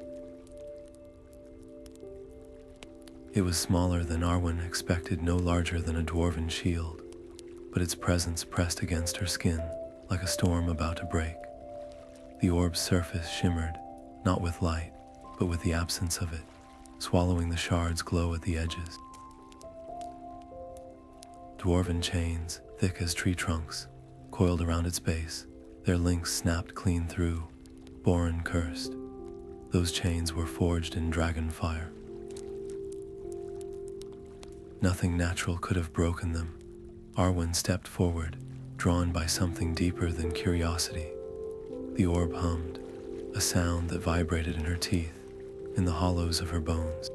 It was smaller than Arwen expected, no larger than a dwarven shield, but its presence pressed against her skin like a storm about to break. The orb's surface shimmered, not with light, but with the absence of it, swallowing the shards' glow at the edges. Dwarven chains, thick as tree trunks, coiled around its base, their links snapped clean through. Boren cursed. Those chains were forged in dragon fire. Nothing natural could have broken them. Arwen stepped forward, drawn by something deeper than curiosity. The orb hummed, a sound that vibrated in her teeth, in the hollows of her bones.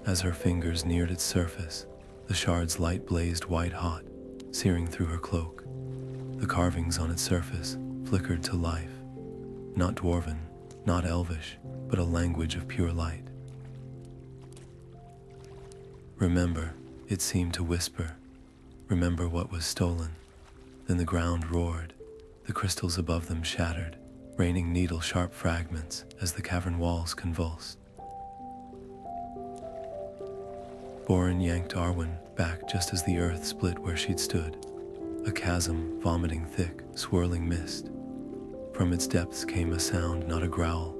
As her fingers neared its surface, the shard's light blazed white-hot, searing through her cloak. The carvings on its surface flickered to life. Not dwarven, not elvish, but a language of pure light. Remember, it seemed to whisper. Remember what was stolen. Then the ground roared. The crystals above them shattered, raining needle-sharp fragments as the cavern walls convulsed. Boren yanked Arwen back just as the earth split where she'd stood, a chasm vomiting thick, swirling mist. From its depths came a sound, not a growl,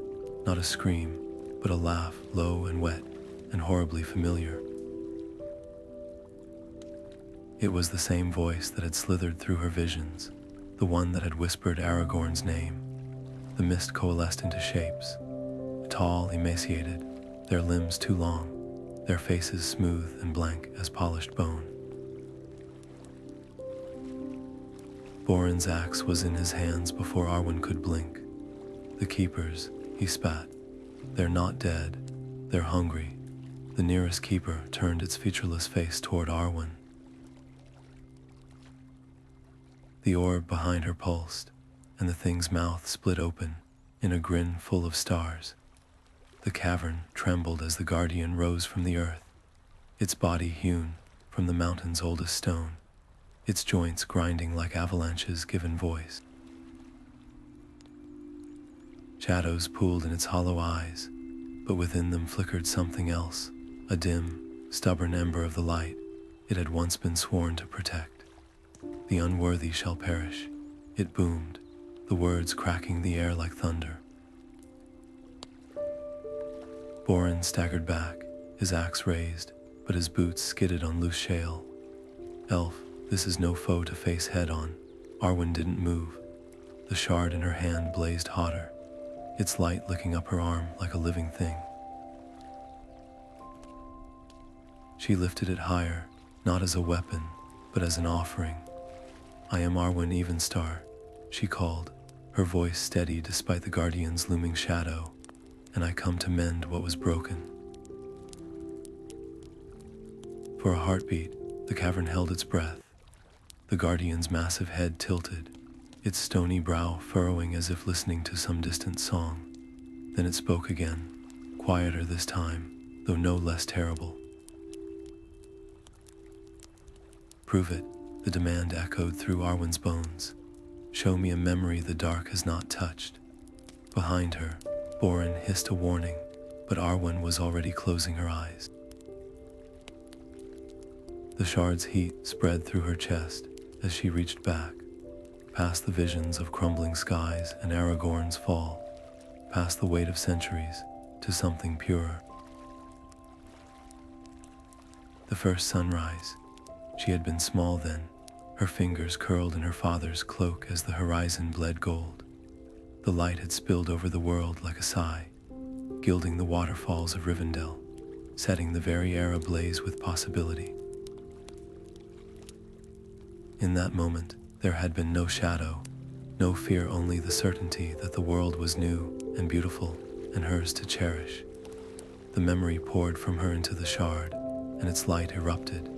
not a scream, but a laugh, low and wet, and horribly familiar. It was the same voice that had slithered through her visions, the one that had whispered Aragorn's name. The mist coalesced into shapes, tall, emaciated, their limbs too long, their faces smooth and blank as polished bone. Boren's axe was in his hands before Arwen could blink. The keepers, he spat. They're not dead, they're hungry. The nearest keeper turned its featureless face toward Arwen. The orb behind her pulsed, and the thing's mouth split open in a grin full of stars. The cavern trembled as the guardian rose from the earth, its body hewn from the mountain's oldest stone, its joints grinding like avalanches given voice. Shadows pooled in its hollow eyes, but within them flickered something else, a dim, stubborn ember of the light it had once been sworn to protect. The unworthy shall perish, it boomed, the words cracking the air like thunder. Boren staggered back, his axe raised, but his boots skidded on loose shale. Elf, this is no foe to face head-on. Arwen didn't move. The shard in her hand blazed hotter, its light licking up her arm like a living thing. She lifted it higher, not as a weapon, but as an offering. I am Arwen Evenstar, she called, her voice steady despite the Guardian's looming shadow, and I come to mend what was broken. For a heartbeat, the cavern held its breath. The Guardian's massive head tilted, its stony brow furrowing as if listening to some distant song. Then it spoke again, quieter this time, though no less terrible. Prove it, the demand echoed through Arwen's bones. Show me a memory the dark has not touched. Behind her, Boren hissed a warning, but Arwen was already closing her eyes. The shard's heat spread through her chest as she reached back, past the visions of crumbling skies and Aragorn's fall, past the weight of centuries to something purer. The first sunrise. She had been small then, her fingers curled in her father's cloak as the horizon bled gold. The light had spilled over the world like a sigh, gilding the waterfalls of Rivendell, setting the very air ablaze with possibility. In that moment, there had been no shadow, no fear, only the certainty that the world was new and beautiful and hers to cherish. The memory poured from her into the shard, and its light erupted,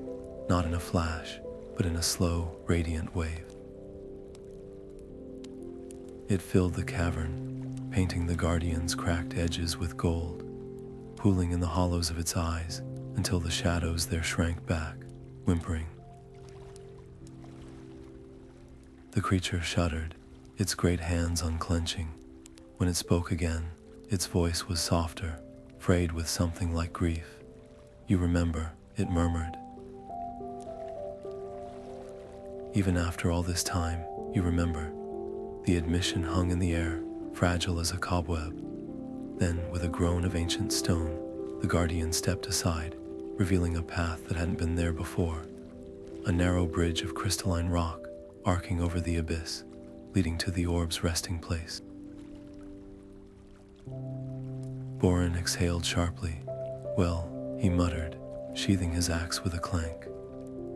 not in a flash, but in a slow, radiant wave. It filled the cavern, painting the Guardian's cracked edges with gold, pooling in the hollows of its eyes until the shadows there shrank back, whimpering. The creature shuddered, its great hands unclenching. When it spoke again, its voice was softer, frayed with something like grief. "You remember," it murmured. "Even after all this time, you remember." The admission hung in the air, fragile as a cobweb. Then, with a groan of ancient stone, the guardian stepped aside, revealing a path that hadn't been there before. A narrow bridge of crystalline rock, arcing over the abyss, leading to the orb's resting place. Borin exhaled sharply. "Well," he muttered, sheathing his axe with a clank.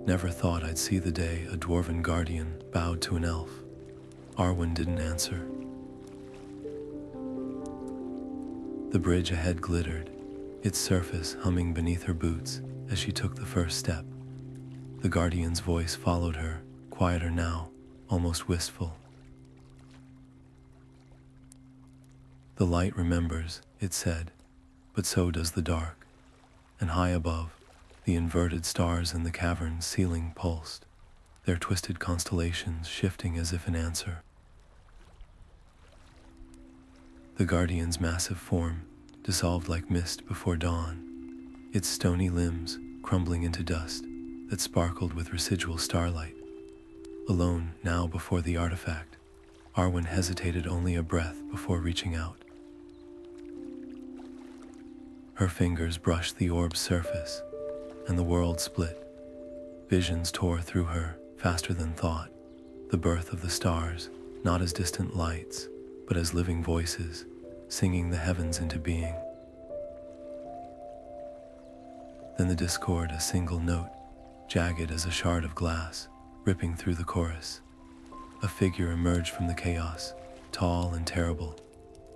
"Never thought I'd see the day a dwarven guardian bowed to an elf." Arwen didn't answer. The bridge ahead glittered, its surface humming beneath her boots as she took the first step. The guardian's voice followed her, quieter now, almost wistful. "The light remembers," it said, "but so does the dark." And high above, the inverted stars in the cavern's ceiling pulsed, their twisted constellations shifting as if in answer. The guardian's massive form dissolved like mist before dawn, its stony limbs crumbling into dust that sparkled with residual starlight. Alone now before the artifact, Arwen hesitated only a breath before reaching out. Her fingers brushed the orb's surface, and the world split. Visions tore through her, faster than thought, the birth of the stars, not as distant lights, but as living voices, singing the heavens into being. Then the discord, a single note, jagged as a shard of glass, ripping through the chorus. A figure emerged from the chaos, tall and terrible,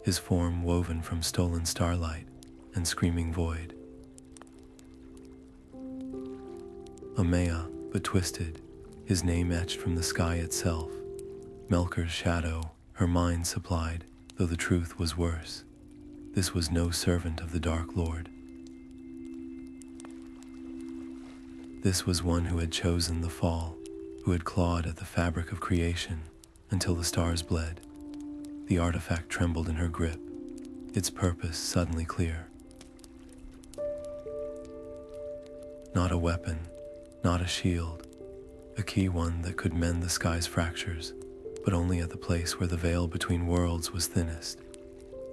his form woven from stolen starlight and screaming void. A Maia, but twisted, his name etched from the sky itself. Melkor's shadow, her mind supplied, though the truth was worse. This was no servant of the Dark Lord. This was one who had chosen the fall, who had clawed at the fabric of creation until the stars bled. The artifact trembled in her grip, its purpose suddenly clear. Not a weapon, not a shield, a key one that could mend the sky's fractures, but only at the place where the veil between worlds was thinnest,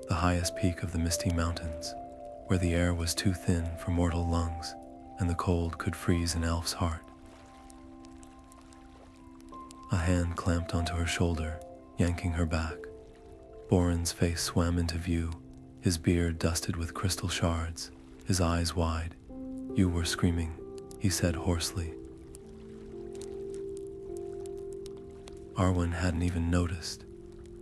the highest peak of the Misty Mountains, where the air was too thin for mortal lungs and the cold could freeze an elf's heart. A hand clamped onto her shoulder, yanking her back. Borin's face swam into view, his beard dusted with crystal shards, his eyes wide. "You were screaming," he said hoarsely. Arwen hadn't even noticed.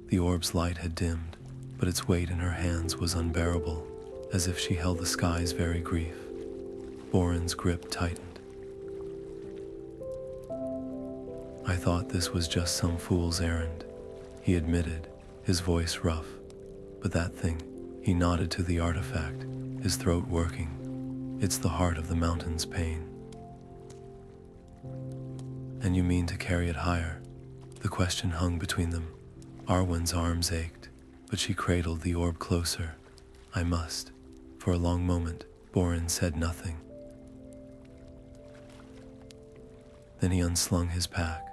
The orb's light had dimmed, but its weight in her hands was unbearable, as if she held the sky's very grief. Borin's grip tightened. "I thought this was just some fool's errand," he admitted, his voice rough. "But that thing," he nodded to the artifact, his throat working. "It's the heart of the mountain's pain." "And you mean to carry it higher?" The question hung between them. Arwen's arms ached, but she cradled the orb closer. "I must." For a long moment, Borin said nothing. Then he unslung his pack,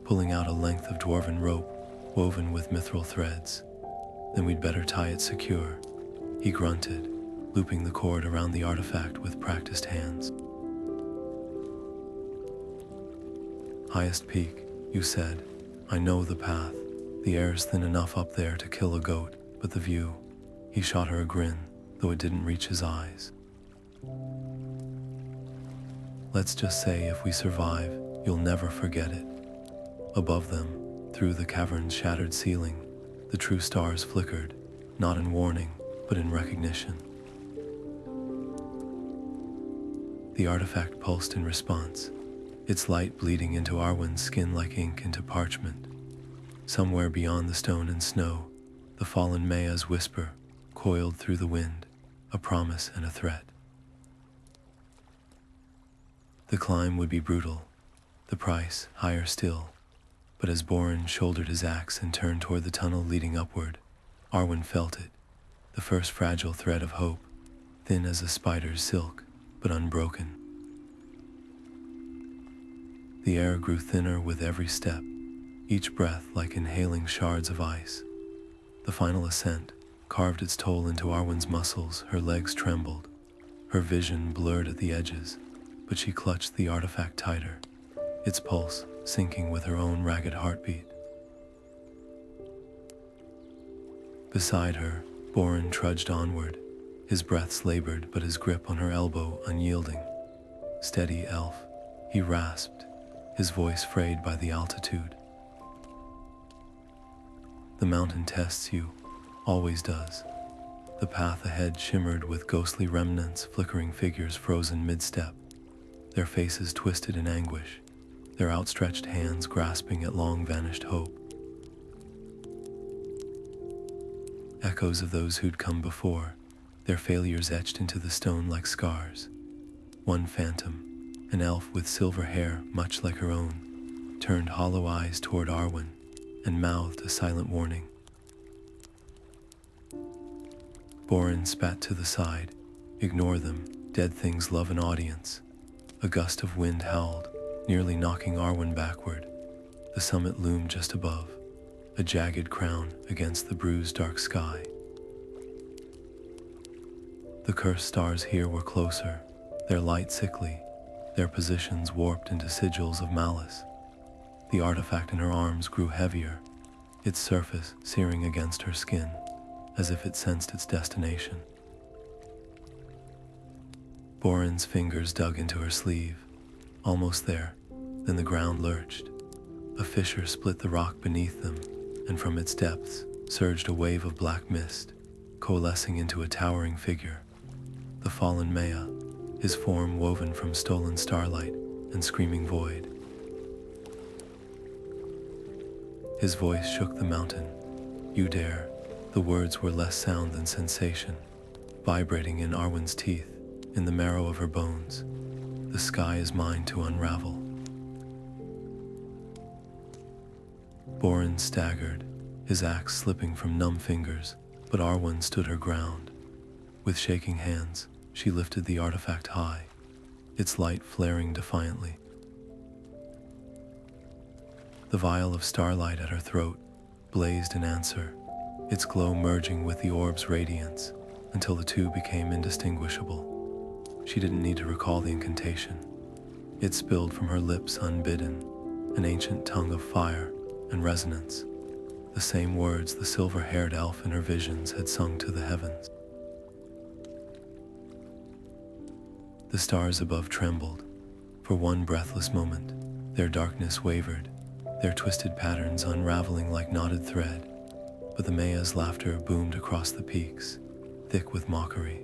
pulling out a length of dwarven rope woven with mithril threads. "Then we'd better tie it secure," he grunted, looping the cord around the artifact with practiced hands. "Highest peak," you said. "I know the path. The air's thin enough up there to kill a goat, but the view." He shot her a grin, though it didn't reach his eyes. "Let's just say if we survive, you'll never forget it." Above them, through the cavern's shattered ceiling, the true stars flickered, not in warning, but in recognition. The artifact pulsed in response, its light bleeding into Arwen's skin like ink into parchment. Somewhere beyond the stone and snow, the fallen Maia's whisper coiled through the wind, a promise and a threat. The climb would be brutal, the price higher still, but as Borin shouldered his axe and turned toward the tunnel leading upward, Arwen felt it, the first fragile thread of hope. thin as a spider's silk, but unbroken. The air grew thinner with every step, each breath like inhaling shards of ice. The final ascent carved its toll into Arwen's muscles. Her legs trembled, her vision blurred at the edges, but she clutched the artifact tighter, its pulse syncing with her own ragged heartbeat. Beside her, Borin trudged onward, his breaths labored but his grip on her elbow unyielding. "Steady, elf," he rasped, his voice frayed by the altitude. "The mountain tests you, always does." The path ahead shimmered with ghostly remnants, flickering figures frozen mid-step, their faces twisted in anguish, their outstretched hands grasping at long-vanished hope. Echoes of those who'd come before, their failures etched into the stone like scars. One phantom, an elf with silver hair much like her own, turned hollow eyes toward Arwen and mouthed a silent warning. Borin spat to the side. "Ignore them, dead things love an audience." A gust of wind howled, nearly knocking Arwen backward. The summit loomed just above, a jagged crown against the bruised dark sky. The cursed stars here were closer, their light sickly, their positions warped into sigils of malice. The artifact in her arms grew heavier, its surface searing against her skin, as if it sensed its destination. Borin's fingers dug into her sleeve, almost there, then the ground lurched. A fissure split the rock beneath them, and from its depths surged a wave of black mist, coalescing into a towering figure. The fallen Maia, his form woven from stolen starlight and screaming void. His voice shook the mountain. "You dare." The words were less sound than sensation, vibrating in Arwen's teeth, in the marrow of her bones. "The sky is mine to unravel." Borin staggered, his axe slipping from numb fingers, but Arwen stood her ground. With shaking hands, she lifted the artifact high, its light flaring defiantly. The vial of starlight at her throat blazed in answer, its glow merging with the orb's radiance until the two became indistinguishable. She didn't need to recall the incantation. It spilled from her lips unbidden, an ancient tongue of fire and resonance, the same words the silver-haired elf in her visions had sung to the heavens. The stars above trembled. For one breathless moment, their darkness wavered, their twisted patterns unraveling like knotted thread. But the Maia's laughter boomed across the peaks, thick with mockery.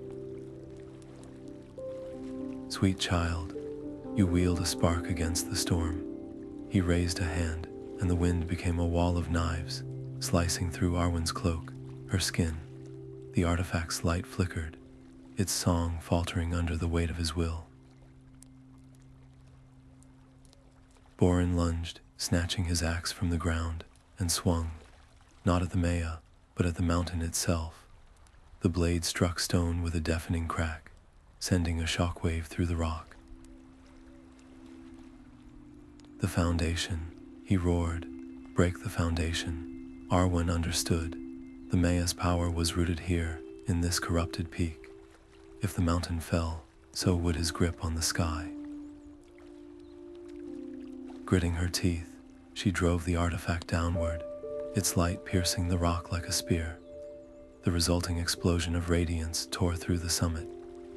"Sweet child," you wield a spark against the storm. He raised a hand, and the wind became a wall of knives, slicing through Arwen's cloak, her skin. The artifact's light flickered, its song faltering under the weight of his will. Borin lunged, snatching his axe from the ground, and swung, not at the Maia, but at the mountain itself. The blade struck stone with a deafening crack, sending a shockwave through the rock. "The foundation," he roared. "Break the foundation." Arwen understood. The Maia's power was rooted here, in this corrupted peak. If the mountain fell, so would his grip on the sky. Gritting her teeth, she drove the artifact downward, its light piercing the rock like a spear. The resulting explosion of radiance tore through the summit,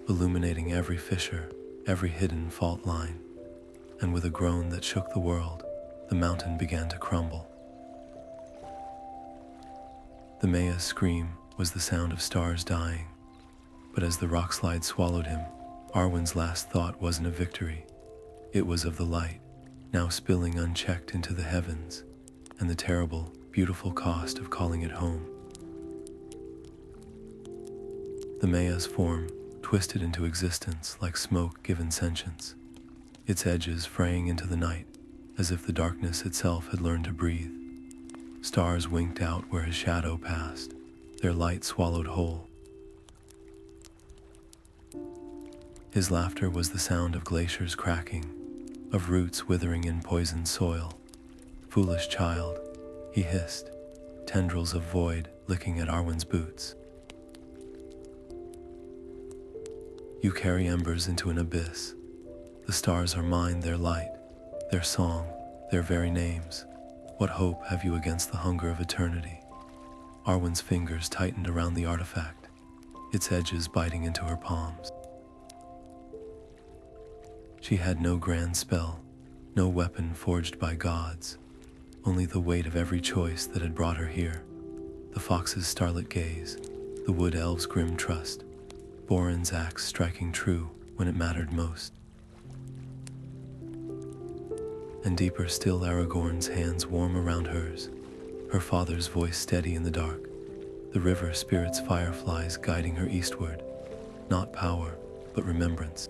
illuminating every fissure, every hidden fault line. And with a groan that shook the world, the mountain began to crumble. The Maia's scream was the sound of stars dying. But as the rockslide swallowed him, Arwen's last thought wasn't of victory. It was of the light, now spilling unchecked into the heavens, and the terrible, beautiful cost of calling it home. The Maia's form twisted into existence like smoke given sentience, its edges fraying into the night, as if the darkness itself had learned to breathe. Stars winked out where his shadow passed, their light swallowed whole. His laughter was the sound of glaciers cracking, of roots withering in poisoned soil. "Foolish child," he hissed, tendrils of void licking at Arwen's boots. "You carry embers into an abyss. The stars are mine, their light, their song, their very names. What hope have you against the hunger of eternity?" Arwen's fingers tightened around the artifact, its edges biting into her palms. She had no grand spell, no weapon forged by gods, only the weight of every choice that had brought her here. The fox's starlit gaze, the wood-elves' grim trust, Boren's axe striking true when it mattered most. And deeper still, Aragorn's hands warm around hers, her father's voice steady in the dark, the river spirit's fireflies guiding her eastward, not power, but remembrance.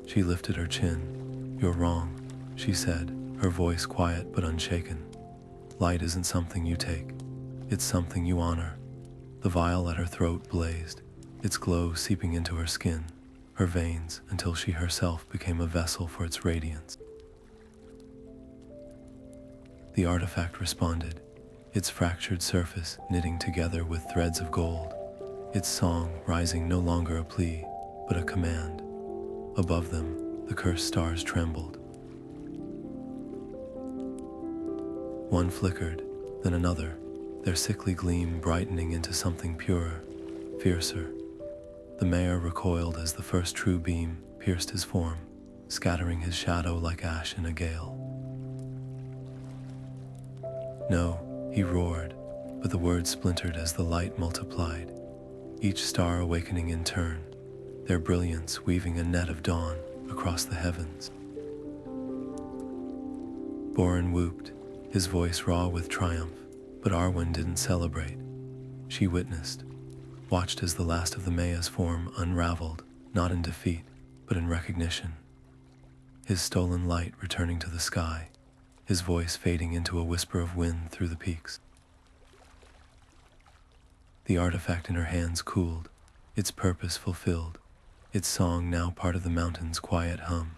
She lifted her chin. "You're wrong," she said, her voice quiet but unshaken. "Light isn't something you take. It's something you honor." The vial at her throat blazed, its glow seeping into her skin, her veins, until she herself became a vessel for its radiance. The artifact responded, its fractured surface knitting together with threads of gold, its song rising no longer a plea, but a command. Above them, the cursed stars trembled. One flickered, then another, their sickly gleam brightening into something purer, fiercer. The mayor recoiled as the first true beam pierced his form, scattering his shadow like ash in a gale. "No," he roared, but the words splintered as the light multiplied, each star awakening in turn, their brilliance weaving a net of dawn across the heavens. Boren whooped, his voice raw with triumph, but Arwen didn't celebrate. She witnessed, watched as the last of the Maia's form unraveled, not in defeat, but in recognition. His stolen light returning to the sky, his voice fading into a whisper of wind through the peaks. The artifact in her hands cooled, its purpose fulfilled, its song now part of the mountain's quiet hum.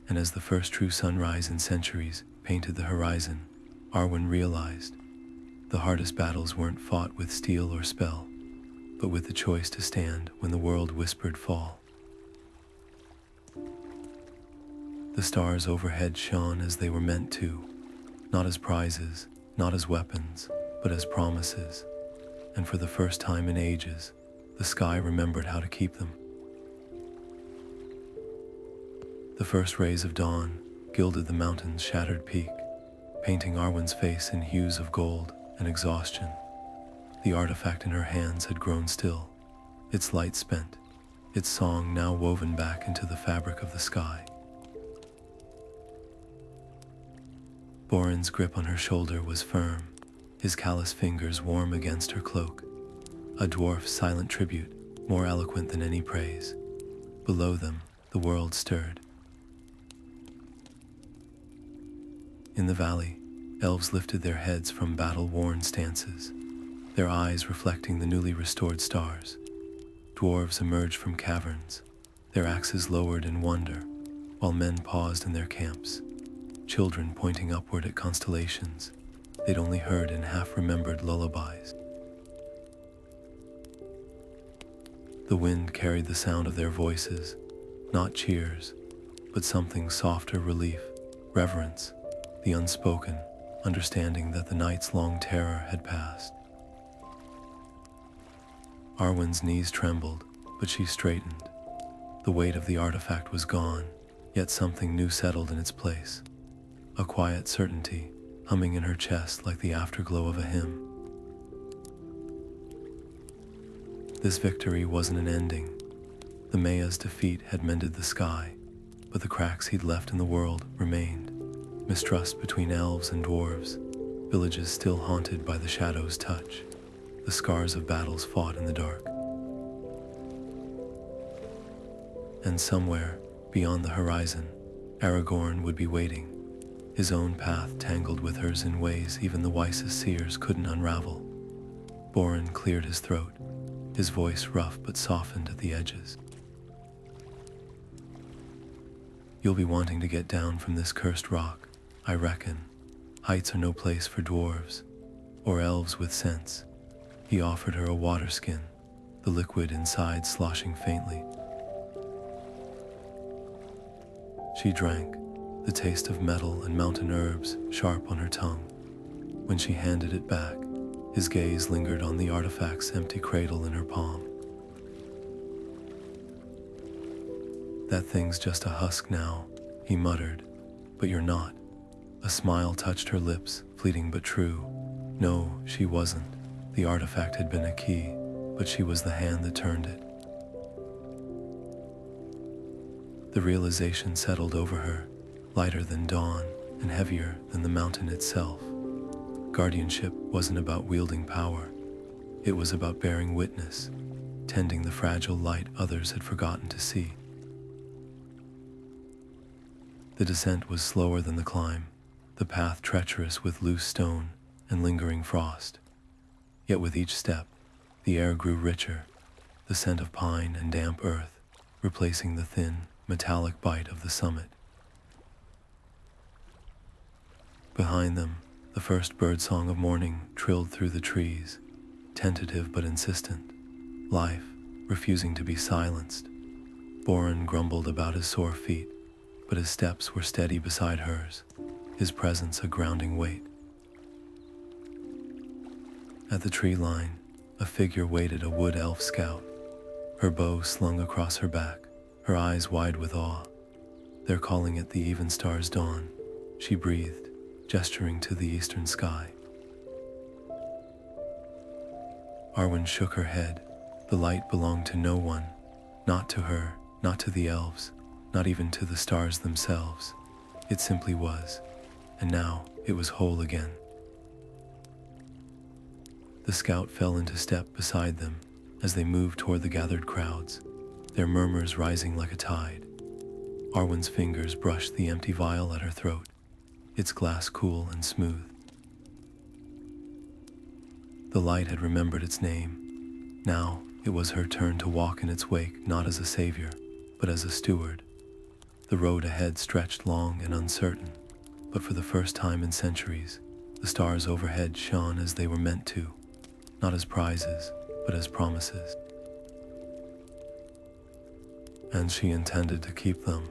And as the first true sunrise in centuries painted the horizon, Arwen realized the hardest battles weren't fought with steel or spell, but with the choice to stand when the world whispered fall. The stars overhead shone as they were meant to, not as prizes, not as weapons, but as promises. And for the first time in ages, the sky remembered how to keep them. The first rays of dawn gilded the mountain's shattered peak, painting Arwen's face in hues of gold and exhaustion. The artifact in her hands had grown still, its light spent, its song now woven back into the fabric of the sky. Boren's grip on her shoulder was firm, his callous fingers warm against her cloak, a dwarf's silent tribute, more eloquent than any praise. Below them, the world stirred. In the valley, elves lifted their heads from battle-worn stances, their eyes reflecting the newly restored stars. Dwarves emerged from caverns, their axes lowered in wonder, while men paused in their camps, children pointing upward at constellations they'd only heard in half-remembered lullabies. The wind carried the sound of their voices, not cheers, but something softer: relief, reverence, the unspoken, understanding that the night's long terror had passed. Arwen's knees trembled, but she straightened. The weight of the artifact was gone, yet something new settled in its place. A quiet certainty, humming in her chest like the afterglow of a hymn. This victory wasn't an ending. The Maia's defeat had mended the sky, but the cracks he'd left in the world remained. Mistrust between elves and dwarves, villages still haunted by the shadow's touch, the scars of battles fought in the dark. And somewhere, beyond the horizon, Aragorn would be waiting, his own path tangled with hers in ways even the wisest seers couldn't unravel. Boren cleared his throat, his voice rough but softened at the edges. "You'll be wanting to get down from this cursed rock, I reckon. Heights are no place for dwarves, or elves with sense." He offered her a water skin, the liquid inside sloshing faintly. She drank, the taste of metal and mountain herbs sharp on her tongue. When she handed it back, his gaze lingered on the artifact's empty cradle in her palm. "That thing's just a husk now," he muttered, "but you're not." A smile touched her lips, fleeting but true. No, she wasn't. The artifact had been a key, but she was the hand that turned it. The realization settled over her, lighter than dawn and heavier than the mountain itself. Guardianship wasn't about wielding power. It was about bearing witness, tending the fragile light others had forgotten to see. The descent was slower than the climb, the path treacherous with loose stone and lingering frost. Yet with each step, the air grew richer, the scent of pine and damp earth, replacing the thin, metallic bite of the summit. Behind them, the first birdsong of morning trilled through the trees, tentative but insistent, life refusing to be silenced. Boren grumbled about his sore feet, but his steps were steady beside hers, his presence a grounding weight. At the tree line, a figure waited, a wood-elf scout, her bow slung across her back, her eyes wide with awe. "They're calling it the Evenstar's dawn," she breathed, gesturing to the eastern sky. Arwen shook her head. The light belonged to no one, not to her, not to the elves, not even to the stars themselves. It simply was, and now it was whole again. The scout fell into step beside them as they moved toward the gathered crowds, their murmurs rising like a tide. Arwen's fingers brushed the empty vial at her throat, its glass cool and smooth. The light had remembered its name. Now it was her turn to walk in its wake, not as a savior, but as a steward. The road ahead stretched long and uncertain, but for the first time in centuries, the stars overhead shone as they were meant to, not as prizes, but as promises. And she intended to keep them.